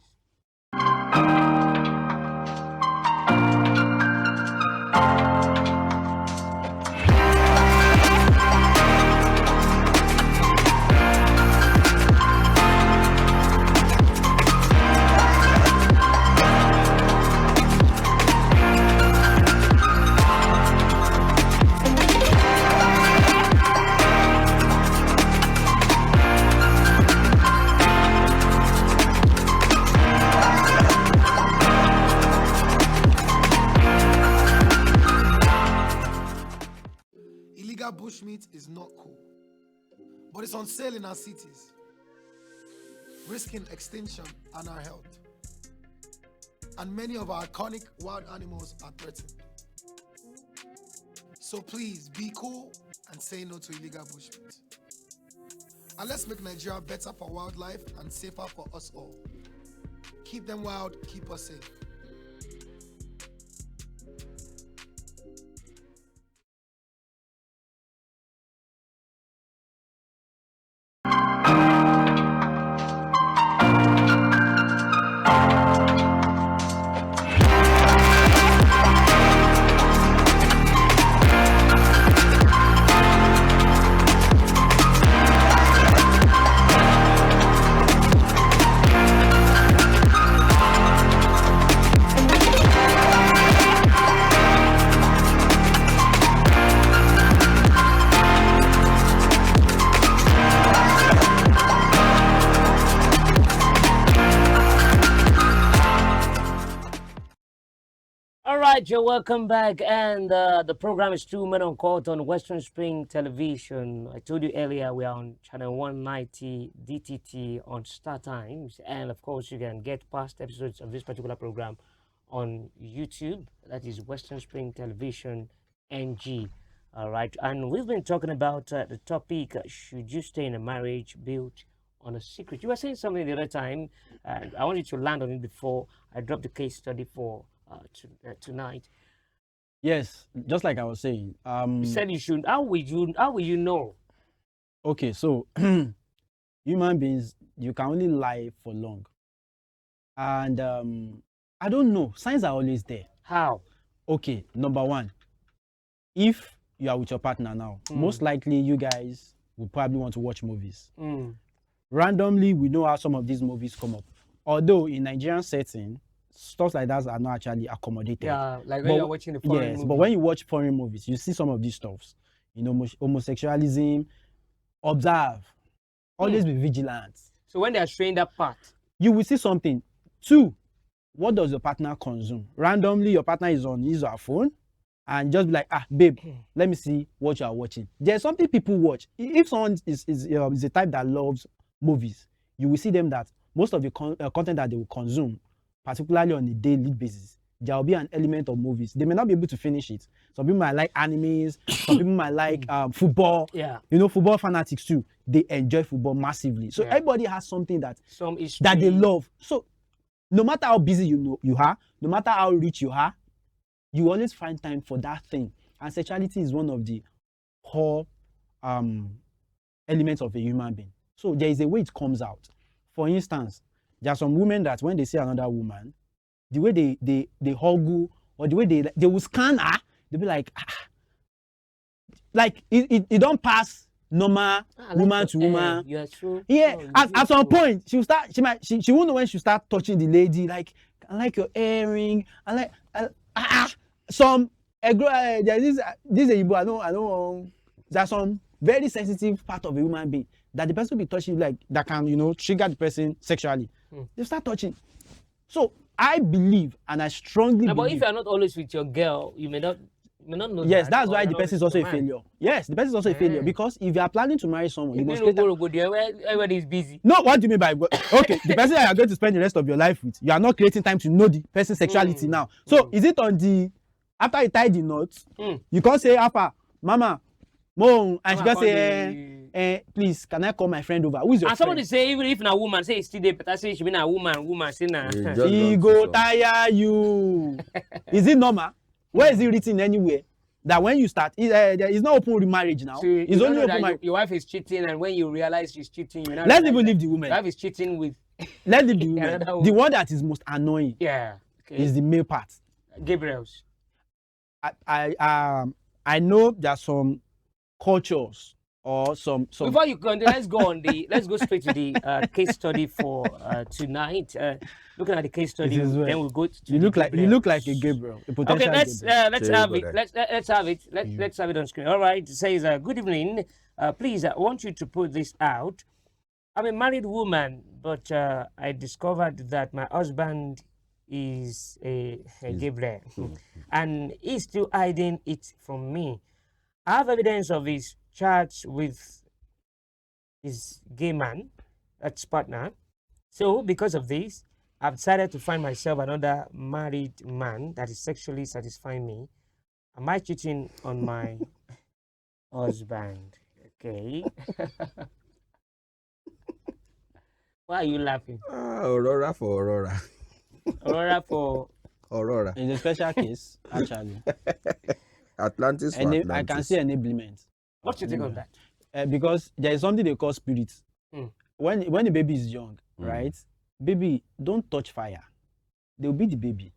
[SPEAKER 6] Illegal bushmeat is not cool, but it's on sale in our cities, risking extinction and our health. And many of our iconic wild animals are threatened. So please be cool and say no to illegal bushmeat. And let's make Nigeria better for wildlife and safer for us all. Keep them wild, keep us safe.
[SPEAKER 1] right, you're welcome back. And the program is Two Men Uncut on Western Spring Television. I told you earlier we are on channel 190 DTT on Star Times. And of course, you can get past episodes of this particular program on YouTube. That is Western Spring Television NG. All right. And we've been talking about the topic should you stay in a marriage built on a secret? You were saying something the other time, and I want you to land on it before I drop the case study for tonight.
[SPEAKER 3] Yes, just like I was saying.
[SPEAKER 1] You said you should. How will you know?
[SPEAKER 3] Okay, so human beings, you can only lie for long. And I don't know. Signs are always there.
[SPEAKER 1] How?
[SPEAKER 3] Okay, number one, if you are with your partner now, most likely you guys will probably want to watch movies. Randomly, we know how some of these movies come up. Although in Nigerian setting, stuff like that are not actually accommodated.
[SPEAKER 1] Yeah, like when you're watching the foreign movie.
[SPEAKER 3] But when you watch foreign movies, you see some of these stuffs. You know, homosexualism. Observe. Always be vigilant.
[SPEAKER 1] So when they are showing that part,
[SPEAKER 3] you will see something. Two, what does your partner consume? Randomly, your partner is on his or her phone, and just be like, babe, let me see what you are watching. There's something people watch. If someone is the type that loves movies, you will see them that most of the content that they will consume, particularly on a daily basis, there will be an element of movies. They may not be able to finish it. Some people might like animes. Some people might like football.
[SPEAKER 1] Yeah.
[SPEAKER 3] You know, football fanatics too. They enjoy football massively. So everybody has something that they love. So no matter how busy you are, no matter how rich you are, you always find time for that thing. And sexuality is one of the core elements of a human being. So there is a way it comes out. For instance, there are some women that when they see another woman, the way they hug or the way they will scan her, they'll be like, like it don't pass normal woman to woman.
[SPEAKER 1] Yeah, true.
[SPEAKER 3] Yeah, at some point she won't know when she start touching the lady. Like, I like your earring. I like some there's this Igbo, I know there's some very sensitive part of a human being that the person will be touching, like that can, you know, trigger the person sexually. They start touching. So I believe, and I strongly believe.
[SPEAKER 1] But if you are not always with your girl, you may not know.
[SPEAKER 3] Yes, that's why the person is also a failure. Yes, the person is also a failure, because if you are planning to marry someone, you must
[SPEAKER 1] go there where everybody is busy.
[SPEAKER 3] No, what do you mean by okay? The person that you are going to spend the rest of your life with, you are not creating time to know the person's sexuality now. So is it on the after you tie the knot, you can't say, Alpha, Mama, Mom, and she can say, please, can I call my friend over? Who is your friend?
[SPEAKER 1] And somebody say, even if a woman say it's still there, but I say she be a woman say nah.
[SPEAKER 3] He go tire you. Is it normal? Where is it written anywhere that when you start, it's not open remarriage now? It's only open marriage.
[SPEAKER 1] Your wife is cheating, and when you realize she's cheating, you know.
[SPEAKER 3] Let's even leave the woman.
[SPEAKER 1] Your wife is cheating with.
[SPEAKER 3] Let's leave the woman. The one that is most annoying.
[SPEAKER 1] Yeah. Okay.
[SPEAKER 3] Is the male part.
[SPEAKER 1] Gabriel's.
[SPEAKER 3] I know there are some cultures or some.
[SPEAKER 1] Before you go, let's go straight to the case study for tonight. Looking at the case study, then we'll go to.
[SPEAKER 3] You look like a Gabriel. A potential
[SPEAKER 1] okay, let's have it. Let's have it. Let's have it on screen. All right. It says, "Good evening. Please, I want you to put this out. I'm a married woman, but I discovered that my husband is a Gabriel, and he's still hiding it from me. I have evidence of his chats with his gay man, that's partner. So because of this, I've decided to find myself another married man that is sexually satisfying me. Am I cheating on my husband? Okay." Why are you laughing?
[SPEAKER 2] Aurora for Aurora.
[SPEAKER 1] Aurora for
[SPEAKER 2] Aurora.
[SPEAKER 3] It's a special case, actually.
[SPEAKER 2] Atlantis for Atlantis.
[SPEAKER 3] I can see enablement.
[SPEAKER 1] What's your take on that?
[SPEAKER 3] Because there is something they call spirits. When the baby is young, right? Baby, don't touch fire. They'll beat the baby.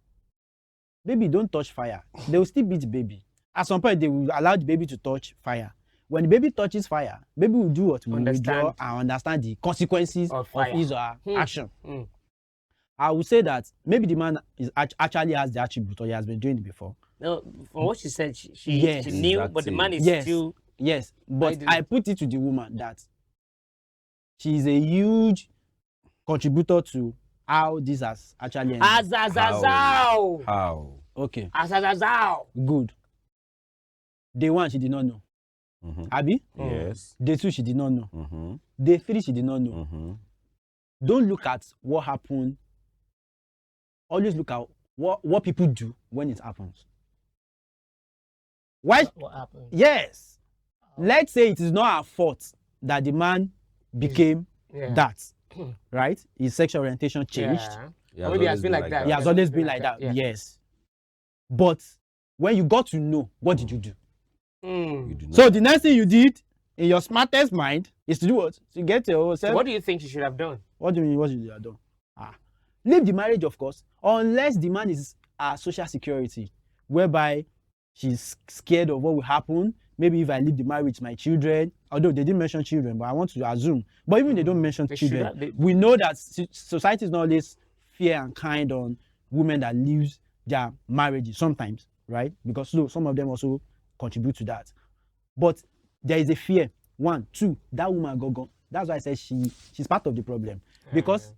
[SPEAKER 3] Baby, don't touch fire. They will still beat the baby. At some point, they will allow the baby to touch fire. When the baby touches fire, baby will do what? Will withdraw and understand the consequences of his or her action. I would say that maybe the man actually has the attribute, or he has been doing it before.
[SPEAKER 1] No, from what she said, she knew, but the man is still.
[SPEAKER 3] Yes, but I put it to the woman that she is a huge contributor to how this has actually ended.
[SPEAKER 2] How?
[SPEAKER 3] Okay,
[SPEAKER 1] Asazazao.
[SPEAKER 3] good. Day 1, she did not know.
[SPEAKER 2] Mhm.
[SPEAKER 3] Abi?
[SPEAKER 2] Yes.
[SPEAKER 3] Day 2, she did not know.
[SPEAKER 2] Mhm.
[SPEAKER 3] Day 3, she did not know.
[SPEAKER 2] Mhm.
[SPEAKER 3] Don't look at what happened. Always look at what people do when it happens. Why?
[SPEAKER 1] What happened?
[SPEAKER 3] Yes. Let's say it is not our fault that the man became
[SPEAKER 1] Yeah.
[SPEAKER 3] that, right? His sexual orientation changed.
[SPEAKER 1] Yeah.
[SPEAKER 2] He
[SPEAKER 1] Or
[SPEAKER 2] has
[SPEAKER 1] maybe he has
[SPEAKER 2] always
[SPEAKER 1] been
[SPEAKER 2] been
[SPEAKER 1] like
[SPEAKER 2] like
[SPEAKER 1] that.
[SPEAKER 2] that.
[SPEAKER 3] He has always been like that.
[SPEAKER 1] Yeah.
[SPEAKER 3] Yes. But when you got to know, what did you do?
[SPEAKER 2] You do not.
[SPEAKER 3] So the next thing you did in your smartest mind is to do what? To get yourself.
[SPEAKER 1] So what do you think you should have done?
[SPEAKER 3] What do you mean? What should you have done? Leave the marriage, of course, unless the man is social security, whereby she's scared of what will happen. Maybe if I leave the marriage, my children, although they didn't mention children, but I want to assume. But even if they don't mention
[SPEAKER 1] They should
[SPEAKER 3] children,
[SPEAKER 1] have-
[SPEAKER 3] we know that society is not always fair and kind on women that leave their marriages sometimes, right? Because some of them also contribute to that. But there is a fear. 1, 2, that woman go. That's why I said she's part of the problem. Because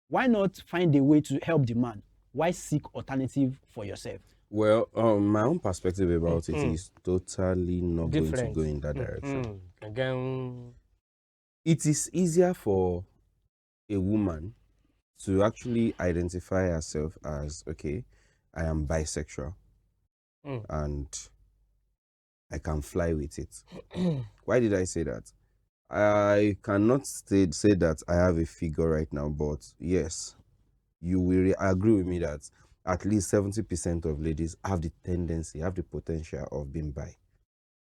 [SPEAKER 3] why not find a way to help the man? Why seek alternative for yourself?
[SPEAKER 2] Well, my own perspective about it is totally not
[SPEAKER 1] Different.
[SPEAKER 2] going to go in that direction.
[SPEAKER 1] Again.
[SPEAKER 2] It is easier for a woman to actually identify herself as, okay, I am bisexual and I can fly with it. Why did I say that? I cannot say that I have a figure right now, but yes, you will agree with me that at least 70% of ladies have the tendency, have the potential of being bi.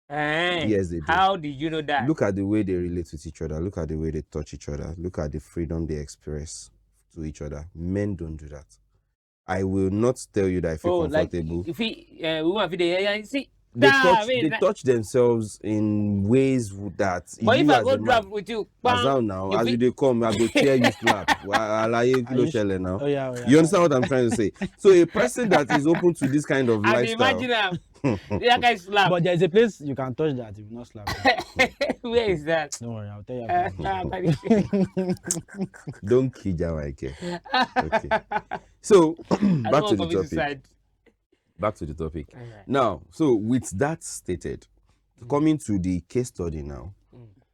[SPEAKER 2] Yes, they do.
[SPEAKER 1] How did you know that?
[SPEAKER 2] Look at the way they relate with each other. Look at the way they touch each other. Look at the freedom they express to each other. Men don't do that. I will not tell you that I feel comfortable.
[SPEAKER 1] Like if we woman feel the see.
[SPEAKER 2] They touch themselves in ways that
[SPEAKER 1] But if
[SPEAKER 2] you
[SPEAKER 1] I
[SPEAKER 2] as
[SPEAKER 1] go
[SPEAKER 2] a
[SPEAKER 1] drive
[SPEAKER 2] man,
[SPEAKER 1] with you,
[SPEAKER 2] as
[SPEAKER 1] bam,
[SPEAKER 2] now now,
[SPEAKER 1] you
[SPEAKER 2] as you
[SPEAKER 1] feel-
[SPEAKER 2] they come, I go tear you slap. Alaye kí ló ṣẹlẹ̀ now.
[SPEAKER 3] Oh yeah.
[SPEAKER 2] You understand what I'm trying to say? So a person that is open to this kind of
[SPEAKER 1] I can
[SPEAKER 2] lifestyle,
[SPEAKER 1] imagine that guy slap.
[SPEAKER 3] But there is a place you can touch that, you will not slap it.
[SPEAKER 1] Where is that?
[SPEAKER 3] Don't worry, I'll tell you after.
[SPEAKER 2] don't kija Mike. Okay. So
[SPEAKER 1] I
[SPEAKER 2] back
[SPEAKER 1] don't
[SPEAKER 2] to
[SPEAKER 1] want
[SPEAKER 2] the
[SPEAKER 1] to
[SPEAKER 2] topic.
[SPEAKER 1] commit suicide.
[SPEAKER 2] Back to the topic.
[SPEAKER 1] Alright.
[SPEAKER 2] Now, so with that stated, coming to the case study now,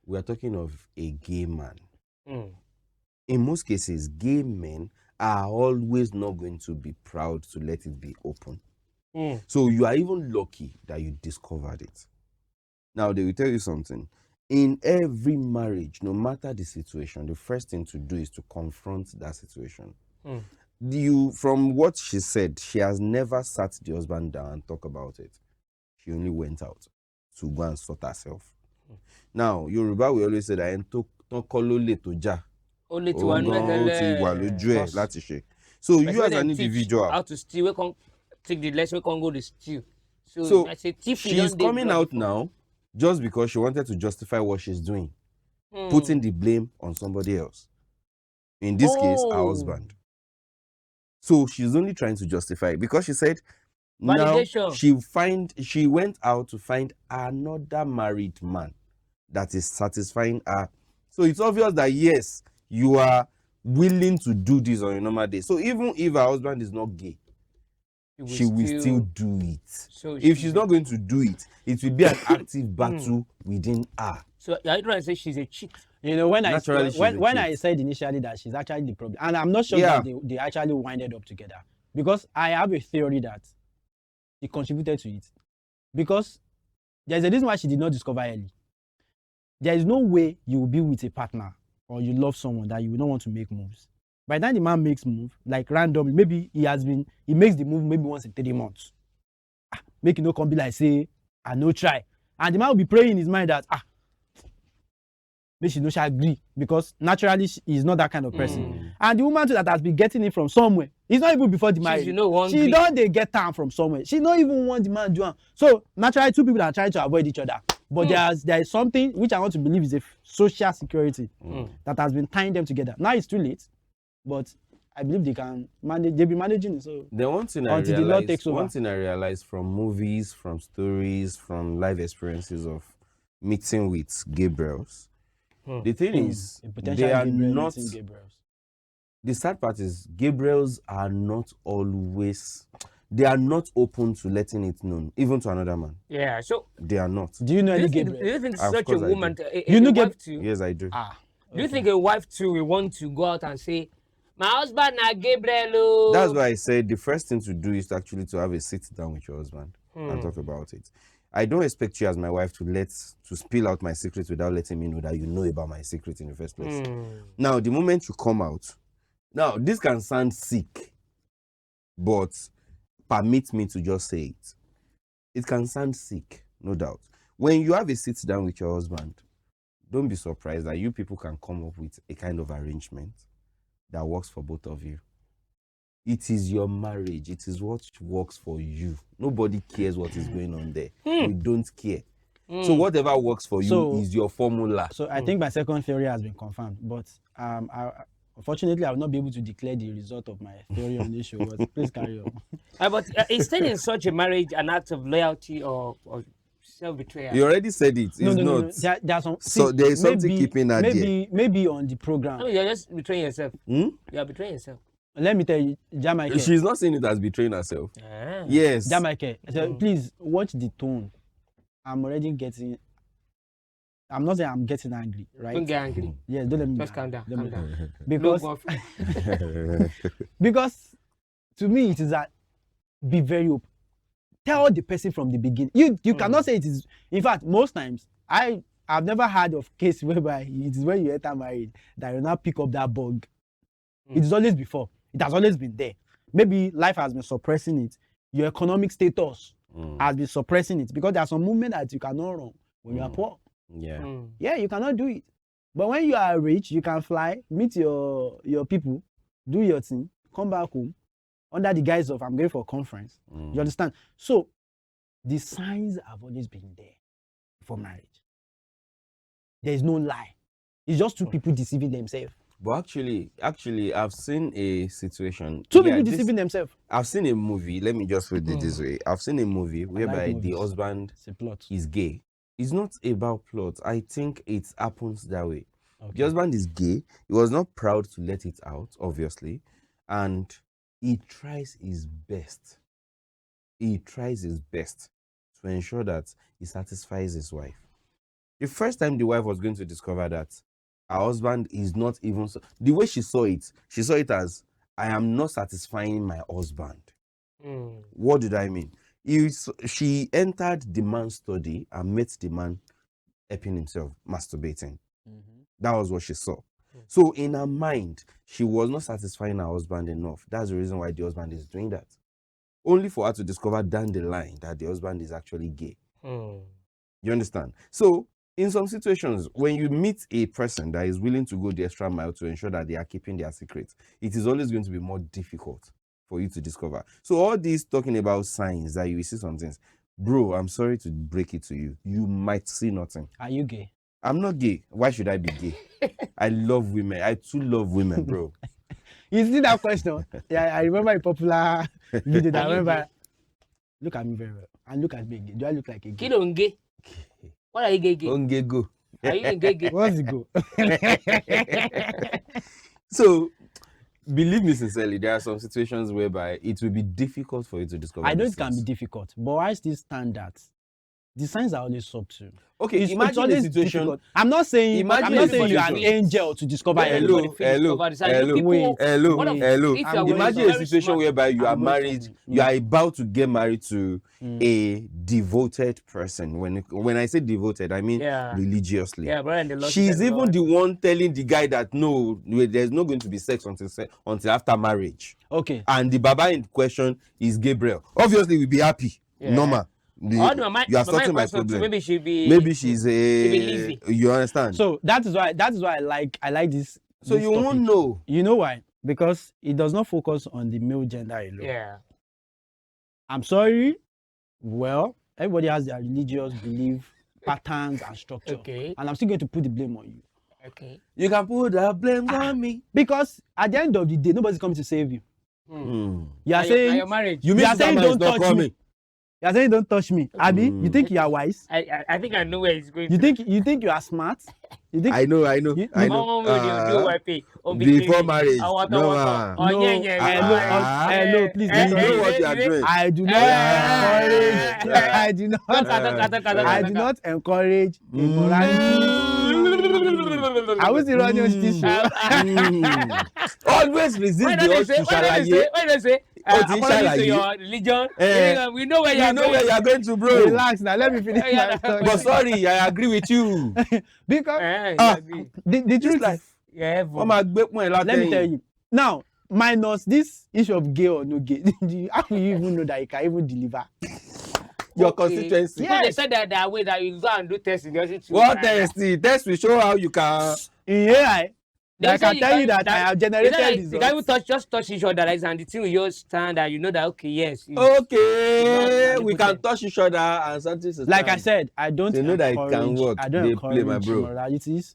[SPEAKER 2] we are talking of a gay man. In most cases, gay men are always not going to be proud to let it be open. So you are even lucky that you discovered it. Now, they will tell you something. In every marriage, no matter the situation, the first thing to do is to confront that situation. From what she said, she has never sat the husband down and talk about it. She only went out to go and sort herself. Now, Yoruba will always say that
[SPEAKER 1] Only to one
[SPEAKER 2] láti ṣe. So you as an individual,
[SPEAKER 1] how to steal, we can take the lesson, we can go to steal.
[SPEAKER 2] so
[SPEAKER 1] I say, thief, you
[SPEAKER 2] she's
[SPEAKER 1] don't dey
[SPEAKER 2] coming
[SPEAKER 1] blood
[SPEAKER 2] out
[SPEAKER 1] before.
[SPEAKER 2] now just because she wanted to justify what she's doing, putting the blame on somebody else. In this case, her husband. So she's only trying to justify it because she said
[SPEAKER 1] Validation.
[SPEAKER 2] now she went out to find another married man that is satisfying her. So it's obvious that yes, you are willing to do this on a normal day. So even if her husband is not gay, she will still do it.
[SPEAKER 1] So
[SPEAKER 2] If she's not going to do it, it will be an active battle within her.
[SPEAKER 1] So are you trying to say she's a cheat?
[SPEAKER 3] You know, when
[SPEAKER 2] Naturally, she's a
[SPEAKER 3] when I
[SPEAKER 2] cheat.
[SPEAKER 3] said initially that she's actually the problem, and I'm not sure
[SPEAKER 2] Yeah.
[SPEAKER 3] that they actually winded up together, because I have a theory that he contributed to it. Because there's a reason why she did not discover early. There is no way you will be with a partner or you love someone that you will not want to make moves. By the time the man makes move, like randomly, maybe he makes the move maybe once in 3 months. Make it no come be like say, I no try. And the man will be praying in his mind that make she no shall agree, because naturally he's not that kind of person. And the woman too that has been getting it from somewhere. It's not even before the marriage. She don't they get time from somewhere. She don't even want the man to do am. So naturally, two people are trying to avoid each other. But there is something which I want to believe is a social security that has been tying them together. Now it's too late, but I believe they can manage. They'll be managing it. So
[SPEAKER 2] The one thing
[SPEAKER 3] until the Lord takes over.
[SPEAKER 2] one thing I realized from movies, from stories, from life experiences of meeting with Gabriels, the thing is,
[SPEAKER 3] a potential
[SPEAKER 2] they are
[SPEAKER 3] Gabriel
[SPEAKER 2] not.
[SPEAKER 3] meeting Gabriels.
[SPEAKER 2] The sad part is, Gabriels are not always. they are not open to letting it known, even to another man.
[SPEAKER 1] Yeah. So
[SPEAKER 2] They are not.
[SPEAKER 3] Do you know
[SPEAKER 1] do
[SPEAKER 3] any
[SPEAKER 1] you think,
[SPEAKER 3] Gabriel?
[SPEAKER 1] do you think
[SPEAKER 2] Of
[SPEAKER 1] such a
[SPEAKER 2] course I
[SPEAKER 1] woman,
[SPEAKER 2] do.
[SPEAKER 1] a
[SPEAKER 3] You know
[SPEAKER 1] wife too?
[SPEAKER 2] Yes, I do.
[SPEAKER 1] Do you think a wife too will want to go out and say, my husband na Gabriel? Oh.
[SPEAKER 2] That's why I said the first thing to do is to have a sit down with your husband and talk about it. I don't expect you as my wife to spill out my secrets without letting me know that you know about my secret in the first place. Now, the moment you come out, now this can sound sick, but permit me to just say it. It can sound sick, no doubt. When you have a sit down with your husband, don't be surprised that you people can come up with a kind of arrangement that works for both of you. It is your marriage. It is what works for you. Nobody cares what is going on there. We don't care. So whatever works for you is your formula.
[SPEAKER 3] So I think my second theory has been confirmed, but unfortunately, I will not be able to declare the result of my theory on this show. But please carry on.
[SPEAKER 1] But is staying in such a marriage an act of loyalty or self-betrayal?
[SPEAKER 2] You already said it. It's
[SPEAKER 3] No.
[SPEAKER 2] not.
[SPEAKER 3] There are some.
[SPEAKER 2] So there is something keeping her there.
[SPEAKER 3] Maybe on the program.
[SPEAKER 1] No, you're just betraying yourself. You are betraying yourself.
[SPEAKER 3] Let me tell you, Jamaica.
[SPEAKER 2] She's not saying it as betraying herself.
[SPEAKER 1] Ah.
[SPEAKER 2] Yes.
[SPEAKER 3] Jamaica. Please watch the tone. I'm already getting. I'm not saying I'm getting angry, right?
[SPEAKER 1] Don't get angry.
[SPEAKER 3] Yes, don't let me.
[SPEAKER 1] Just calm down.
[SPEAKER 3] Let
[SPEAKER 1] Calm
[SPEAKER 3] me-
[SPEAKER 1] down.
[SPEAKER 3] Because
[SPEAKER 1] No, go
[SPEAKER 3] because to me it is that be very open. Tell the person from the beginning. You cannot say it is. In fact, most times I've never heard of case whereby it is when you enter marriage that you now pick up that bug. It is always before. It has always been there. Maybe life has been suppressing it. Your economic status has been suppressing it because there are some movements that you cannot run when you are poor.
[SPEAKER 2] Yeah.
[SPEAKER 3] Yeah, you cannot do it. But when you are rich, you can fly, meet your people, do your thing, come back home under the guise of I'm going for a conference. You understand? So the signs have always been there for marriage. There is no lie. It's just two people deceiving themselves.
[SPEAKER 2] But actually, I've seen a situation.
[SPEAKER 3] Two people deceiving themselves.
[SPEAKER 2] I've seen a movie. Let me just put it this way. I've seen a movie whereby the
[SPEAKER 3] movies.
[SPEAKER 2] husband
[SPEAKER 3] It's a plot.
[SPEAKER 2] is gay. It's not about plot. I think it happens that way.
[SPEAKER 3] Okay.
[SPEAKER 2] The husband is gay. He was not proud to let it out, obviously. And he tries his best. He tries his best to ensure that he satisfies his wife. The first time the wife was going to discover that her husband is not even... the way she saw it as, I am not satisfying my husband. What did I mean? She entered the man's study and met the man helping himself, masturbating. That was what she saw. So in her mind, she was not satisfying her husband enough. That's the reason why the husband is doing that. Only for her to discover down the line that the husband is actually gay. You understand? So in some situations, when you meet a person that is willing to go the extra mile to ensure that they are keeping their secrets, it is always going to be more difficult for you to discover. So all these talking about signs that you will see some things, bro, I'm sorry to break it to you. You might see nothing.
[SPEAKER 3] Are you gay?
[SPEAKER 2] I'm not gay. Why should I be gay? I love women. I too love women, bro.
[SPEAKER 3] You see that question? Yeah, I remember a popular video that I
[SPEAKER 1] Are you
[SPEAKER 3] remember. Look at me very well. And look at me gay. Do I look like a gay?
[SPEAKER 1] Kid on gay. What are you gay?
[SPEAKER 2] Onge go.
[SPEAKER 1] Are you gay?
[SPEAKER 3] What's the go?
[SPEAKER 2] So, believe me sincerely, there are some situations whereby it will be difficult for you to discover.
[SPEAKER 3] I know
[SPEAKER 2] these
[SPEAKER 3] it can be
[SPEAKER 2] things.
[SPEAKER 3] difficult, but I still stand that the signs are always subtle.
[SPEAKER 2] Okay,
[SPEAKER 3] It's
[SPEAKER 2] imagine a
[SPEAKER 3] always
[SPEAKER 2] situation.
[SPEAKER 3] difficult. I'm not saying you are an
[SPEAKER 2] situation.
[SPEAKER 3] angel to discover
[SPEAKER 2] Hello,
[SPEAKER 3] everything.
[SPEAKER 2] hello,
[SPEAKER 1] What
[SPEAKER 3] Wait,
[SPEAKER 2] hello.
[SPEAKER 1] if you
[SPEAKER 3] I'm
[SPEAKER 1] are
[SPEAKER 3] going
[SPEAKER 2] Imagine
[SPEAKER 3] for-
[SPEAKER 2] a situation whereby you are
[SPEAKER 3] I'm going for-
[SPEAKER 2] married, you are about to get married to a devoted person. When I say devoted, I mean
[SPEAKER 1] Yeah.
[SPEAKER 2] religiously.
[SPEAKER 1] Yeah, bro, and the Lord
[SPEAKER 2] She's
[SPEAKER 1] said,
[SPEAKER 2] even
[SPEAKER 1] Lord.
[SPEAKER 2] the one telling the guy that no, there's not going to be sex until after marriage.
[SPEAKER 3] Okay.
[SPEAKER 2] And the Baba in question is Gabriel. Obviously, we'll be happy.
[SPEAKER 1] Yeah.
[SPEAKER 2] Normal.
[SPEAKER 1] Oh, no,
[SPEAKER 2] You are sorting my problem.
[SPEAKER 1] Maybe she'll be.
[SPEAKER 2] Maybe she's
[SPEAKER 1] she'll be lazy.
[SPEAKER 2] you understand?
[SPEAKER 3] So that is why I like this.
[SPEAKER 2] So
[SPEAKER 3] this
[SPEAKER 2] you
[SPEAKER 3] topic.
[SPEAKER 2] won't know.
[SPEAKER 3] You know why? Because it does not focus on the male gender alone.
[SPEAKER 1] Yeah.
[SPEAKER 3] I'm sorry. Well, everybody has their religious belief, patterns, and structure.
[SPEAKER 1] Okay.
[SPEAKER 3] And I'm still going to put the blame on you.
[SPEAKER 1] Okay.
[SPEAKER 2] You can put that blame on me.
[SPEAKER 3] Because at the end of the day, nobody's coming to save you. You are
[SPEAKER 1] Now
[SPEAKER 3] saying
[SPEAKER 1] your marriage.
[SPEAKER 2] You mean
[SPEAKER 3] are saying
[SPEAKER 2] Superman is
[SPEAKER 3] don't
[SPEAKER 2] not
[SPEAKER 3] touch
[SPEAKER 2] coming?
[SPEAKER 3] me. You're saying don't touch me. Abi, you think you are wise?
[SPEAKER 1] I think I know where he's going
[SPEAKER 3] You
[SPEAKER 1] to.
[SPEAKER 3] think you are smart? You think
[SPEAKER 2] I know.
[SPEAKER 3] You-
[SPEAKER 2] I
[SPEAKER 3] you-
[SPEAKER 2] know.
[SPEAKER 1] Ọmọ mi ò ní ojú wa pé.
[SPEAKER 2] Before marriage, no
[SPEAKER 1] Ọ̀wọ̀tọ̀wọ̀tọ̀.
[SPEAKER 2] man.
[SPEAKER 3] hello, please let
[SPEAKER 2] You
[SPEAKER 3] us
[SPEAKER 2] know what you are doing.
[SPEAKER 3] I do not encourage. I do not encourage immorality. I will still run your tissue.
[SPEAKER 2] Always resist the urge to ṣàlàyé.
[SPEAKER 1] When they say,
[SPEAKER 2] Ó ti ń
[SPEAKER 1] according to
[SPEAKER 2] ṣàlàyé.
[SPEAKER 1] your religion,
[SPEAKER 2] Eh,
[SPEAKER 1] we know where
[SPEAKER 2] You know where you are going to, bro.
[SPEAKER 3] Relax now. Let me finish my story.
[SPEAKER 2] But sorry, I agree with you.
[SPEAKER 3] Because
[SPEAKER 2] Ah,
[SPEAKER 3] the truth
[SPEAKER 2] life.
[SPEAKER 3] is,
[SPEAKER 1] Yeah,
[SPEAKER 2] Wọ́n máa gbé pọ́n ẹ̀
[SPEAKER 3] let me tell
[SPEAKER 2] látẹ̀yìn.
[SPEAKER 3] you now. Minus this issue of gay or no gay, how will you even know that you can even deliver?
[SPEAKER 2] Your constituency.
[SPEAKER 1] Yeah, they said that way that you go and do test in the hospital.
[SPEAKER 2] What test? Test will show how you can.
[SPEAKER 3] In AI,
[SPEAKER 1] They
[SPEAKER 3] I
[SPEAKER 1] say
[SPEAKER 3] can tell you that I have generated
[SPEAKER 1] you
[SPEAKER 3] results.
[SPEAKER 1] can even just touch each other, like, and the thing will just stand that you know that okay, yes.
[SPEAKER 2] Okay,
[SPEAKER 1] Not
[SPEAKER 2] we can
[SPEAKER 1] 100%.
[SPEAKER 2] touch each other and something.
[SPEAKER 3] Like I said, I don't
[SPEAKER 2] They know that it can
[SPEAKER 3] encourage.
[SPEAKER 2] work.
[SPEAKER 3] I don't
[SPEAKER 2] They play, my
[SPEAKER 3] encourage
[SPEAKER 2] bro.
[SPEAKER 3] immoralities,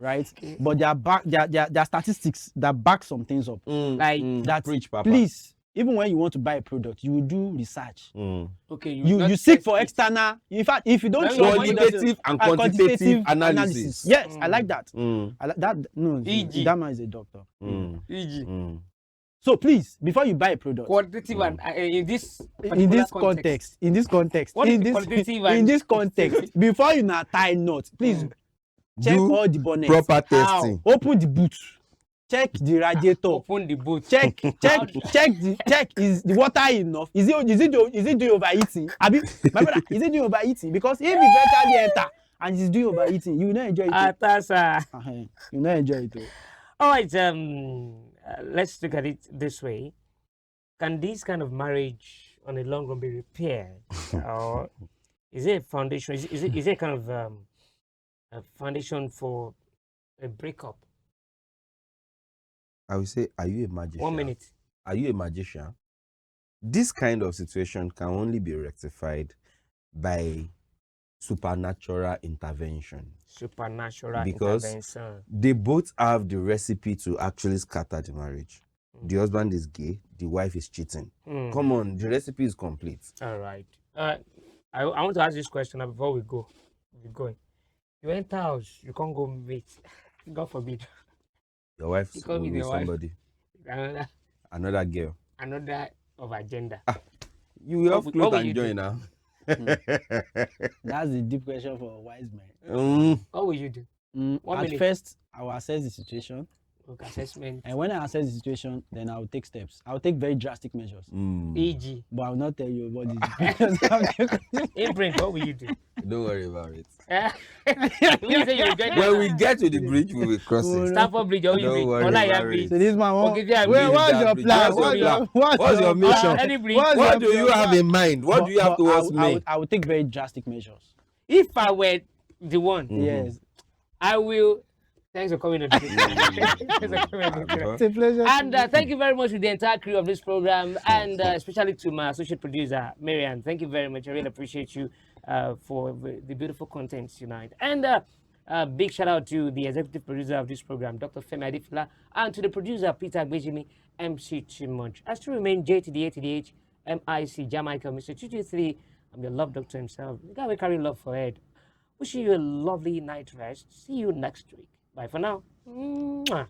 [SPEAKER 3] right? But there are statistics that back some things up.
[SPEAKER 1] Like,
[SPEAKER 3] That
[SPEAKER 2] preach, Papa.
[SPEAKER 3] please, even when you want to buy a product, you will do research.
[SPEAKER 1] okay,
[SPEAKER 3] You seek for external. In fact, if you don't
[SPEAKER 1] Well,
[SPEAKER 3] trust
[SPEAKER 2] qualitative and quantitative analysis.
[SPEAKER 3] Yes, I like that.
[SPEAKER 2] Mm.
[SPEAKER 3] I like that. No,
[SPEAKER 1] E.g.
[SPEAKER 3] that man is a doctor.
[SPEAKER 2] Mm.
[SPEAKER 1] e.g.
[SPEAKER 2] Mm.
[SPEAKER 3] So please, before you buy a product,
[SPEAKER 1] quantitative and in this
[SPEAKER 3] in this
[SPEAKER 1] particular
[SPEAKER 3] context,
[SPEAKER 1] What
[SPEAKER 3] in
[SPEAKER 1] is
[SPEAKER 3] this
[SPEAKER 1] qualitative
[SPEAKER 3] in
[SPEAKER 1] and
[SPEAKER 3] this context, before you now tie knot, please check
[SPEAKER 2] Do
[SPEAKER 3] all the bonnets.
[SPEAKER 2] Proper
[SPEAKER 1] How?
[SPEAKER 2] testing.
[SPEAKER 3] Open the boot. Check the radiator.
[SPEAKER 1] open the boot.
[SPEAKER 3] check is the water enough? Is it doing overheating? Abi, my brother, is it doing overheating? Because if it eventually enter and it's doing overheating, you will not enjoy it.
[SPEAKER 1] Atasa.
[SPEAKER 3] You will not enjoy it.
[SPEAKER 1] All right, let's look at it this way. Can this kind of marriage on a long run be repaired? Or is it a foundation? Is it kind of a foundation for a breakup?
[SPEAKER 2] I will say, are you a magician?
[SPEAKER 1] 1 minute.
[SPEAKER 2] Are you a magician? This kind of situation can only be rectified by supernatural intervention.
[SPEAKER 1] Supernatural
[SPEAKER 2] Because
[SPEAKER 1] intervention.
[SPEAKER 2] they both have the recipe to actually scatter the marriage. The husband is gay, the wife is cheating. Come on, the recipe is complete.
[SPEAKER 1] All right. I want to ask this question before we go. We're going. You enter house, you can't go meet. God forbid.
[SPEAKER 2] Your wife
[SPEAKER 1] You call me
[SPEAKER 2] with
[SPEAKER 1] the wife.
[SPEAKER 2] somebody,
[SPEAKER 1] Another
[SPEAKER 2] another girl.
[SPEAKER 1] of agenda.
[SPEAKER 2] You will have
[SPEAKER 1] What
[SPEAKER 2] clothes
[SPEAKER 1] will
[SPEAKER 2] and
[SPEAKER 1] you do?
[SPEAKER 2] join now.
[SPEAKER 3] That's the deep question for a wise man.
[SPEAKER 1] What will you do? 1
[SPEAKER 3] At
[SPEAKER 1] minute.
[SPEAKER 3] first, I will assess the situation,
[SPEAKER 1] Okay, assessment.
[SPEAKER 3] and when I assess the situation, then I will take steps. I will take very drastic measures,
[SPEAKER 1] E.g.
[SPEAKER 3] but I will not tell you what is.
[SPEAKER 1] Imprint, what will you do?
[SPEAKER 2] Don't worry about it.
[SPEAKER 1] You say you will join
[SPEAKER 2] When we get to the bridge, we will cross it.
[SPEAKER 1] Stafford Bridge, or you
[SPEAKER 2] Don't
[SPEAKER 1] bridge?
[SPEAKER 2] worry
[SPEAKER 1] Olaya
[SPEAKER 2] about
[SPEAKER 1] Bridge.
[SPEAKER 2] it.
[SPEAKER 3] So this man,
[SPEAKER 1] Okay, yeah,
[SPEAKER 3] wait,
[SPEAKER 1] bridge.
[SPEAKER 3] what's your
[SPEAKER 2] Bridge.
[SPEAKER 3] plan?
[SPEAKER 2] What's your plan? What's your mission?
[SPEAKER 1] Any bridge.
[SPEAKER 3] What's
[SPEAKER 2] What
[SPEAKER 3] your
[SPEAKER 2] do you
[SPEAKER 3] plan?
[SPEAKER 2] have in mind? What do you have
[SPEAKER 3] But
[SPEAKER 2] towards me?
[SPEAKER 3] I will take very drastic measures.
[SPEAKER 1] If I were the one,
[SPEAKER 3] Yes,
[SPEAKER 1] I will. Thanks for coming on. Thanks for coming on.
[SPEAKER 3] it's a pleasure.
[SPEAKER 1] And thank you very much to the entire crew of this program, and especially to my associate producer, Marianne. Thank you very much. I really appreciate you for the beautiful content tonight. And big shout out to the executive producer of this program, Dr. Femi Adifula, and to the producer, Peter Gbejimi, MC Chimunch. I still remain J to the A to the H, MIC, Jamaica, Mr. 223. I'm your love doctor himself. The guy we carry love for head. Wishing you a lovely night rest. See you next week. Bye for now. Mwah.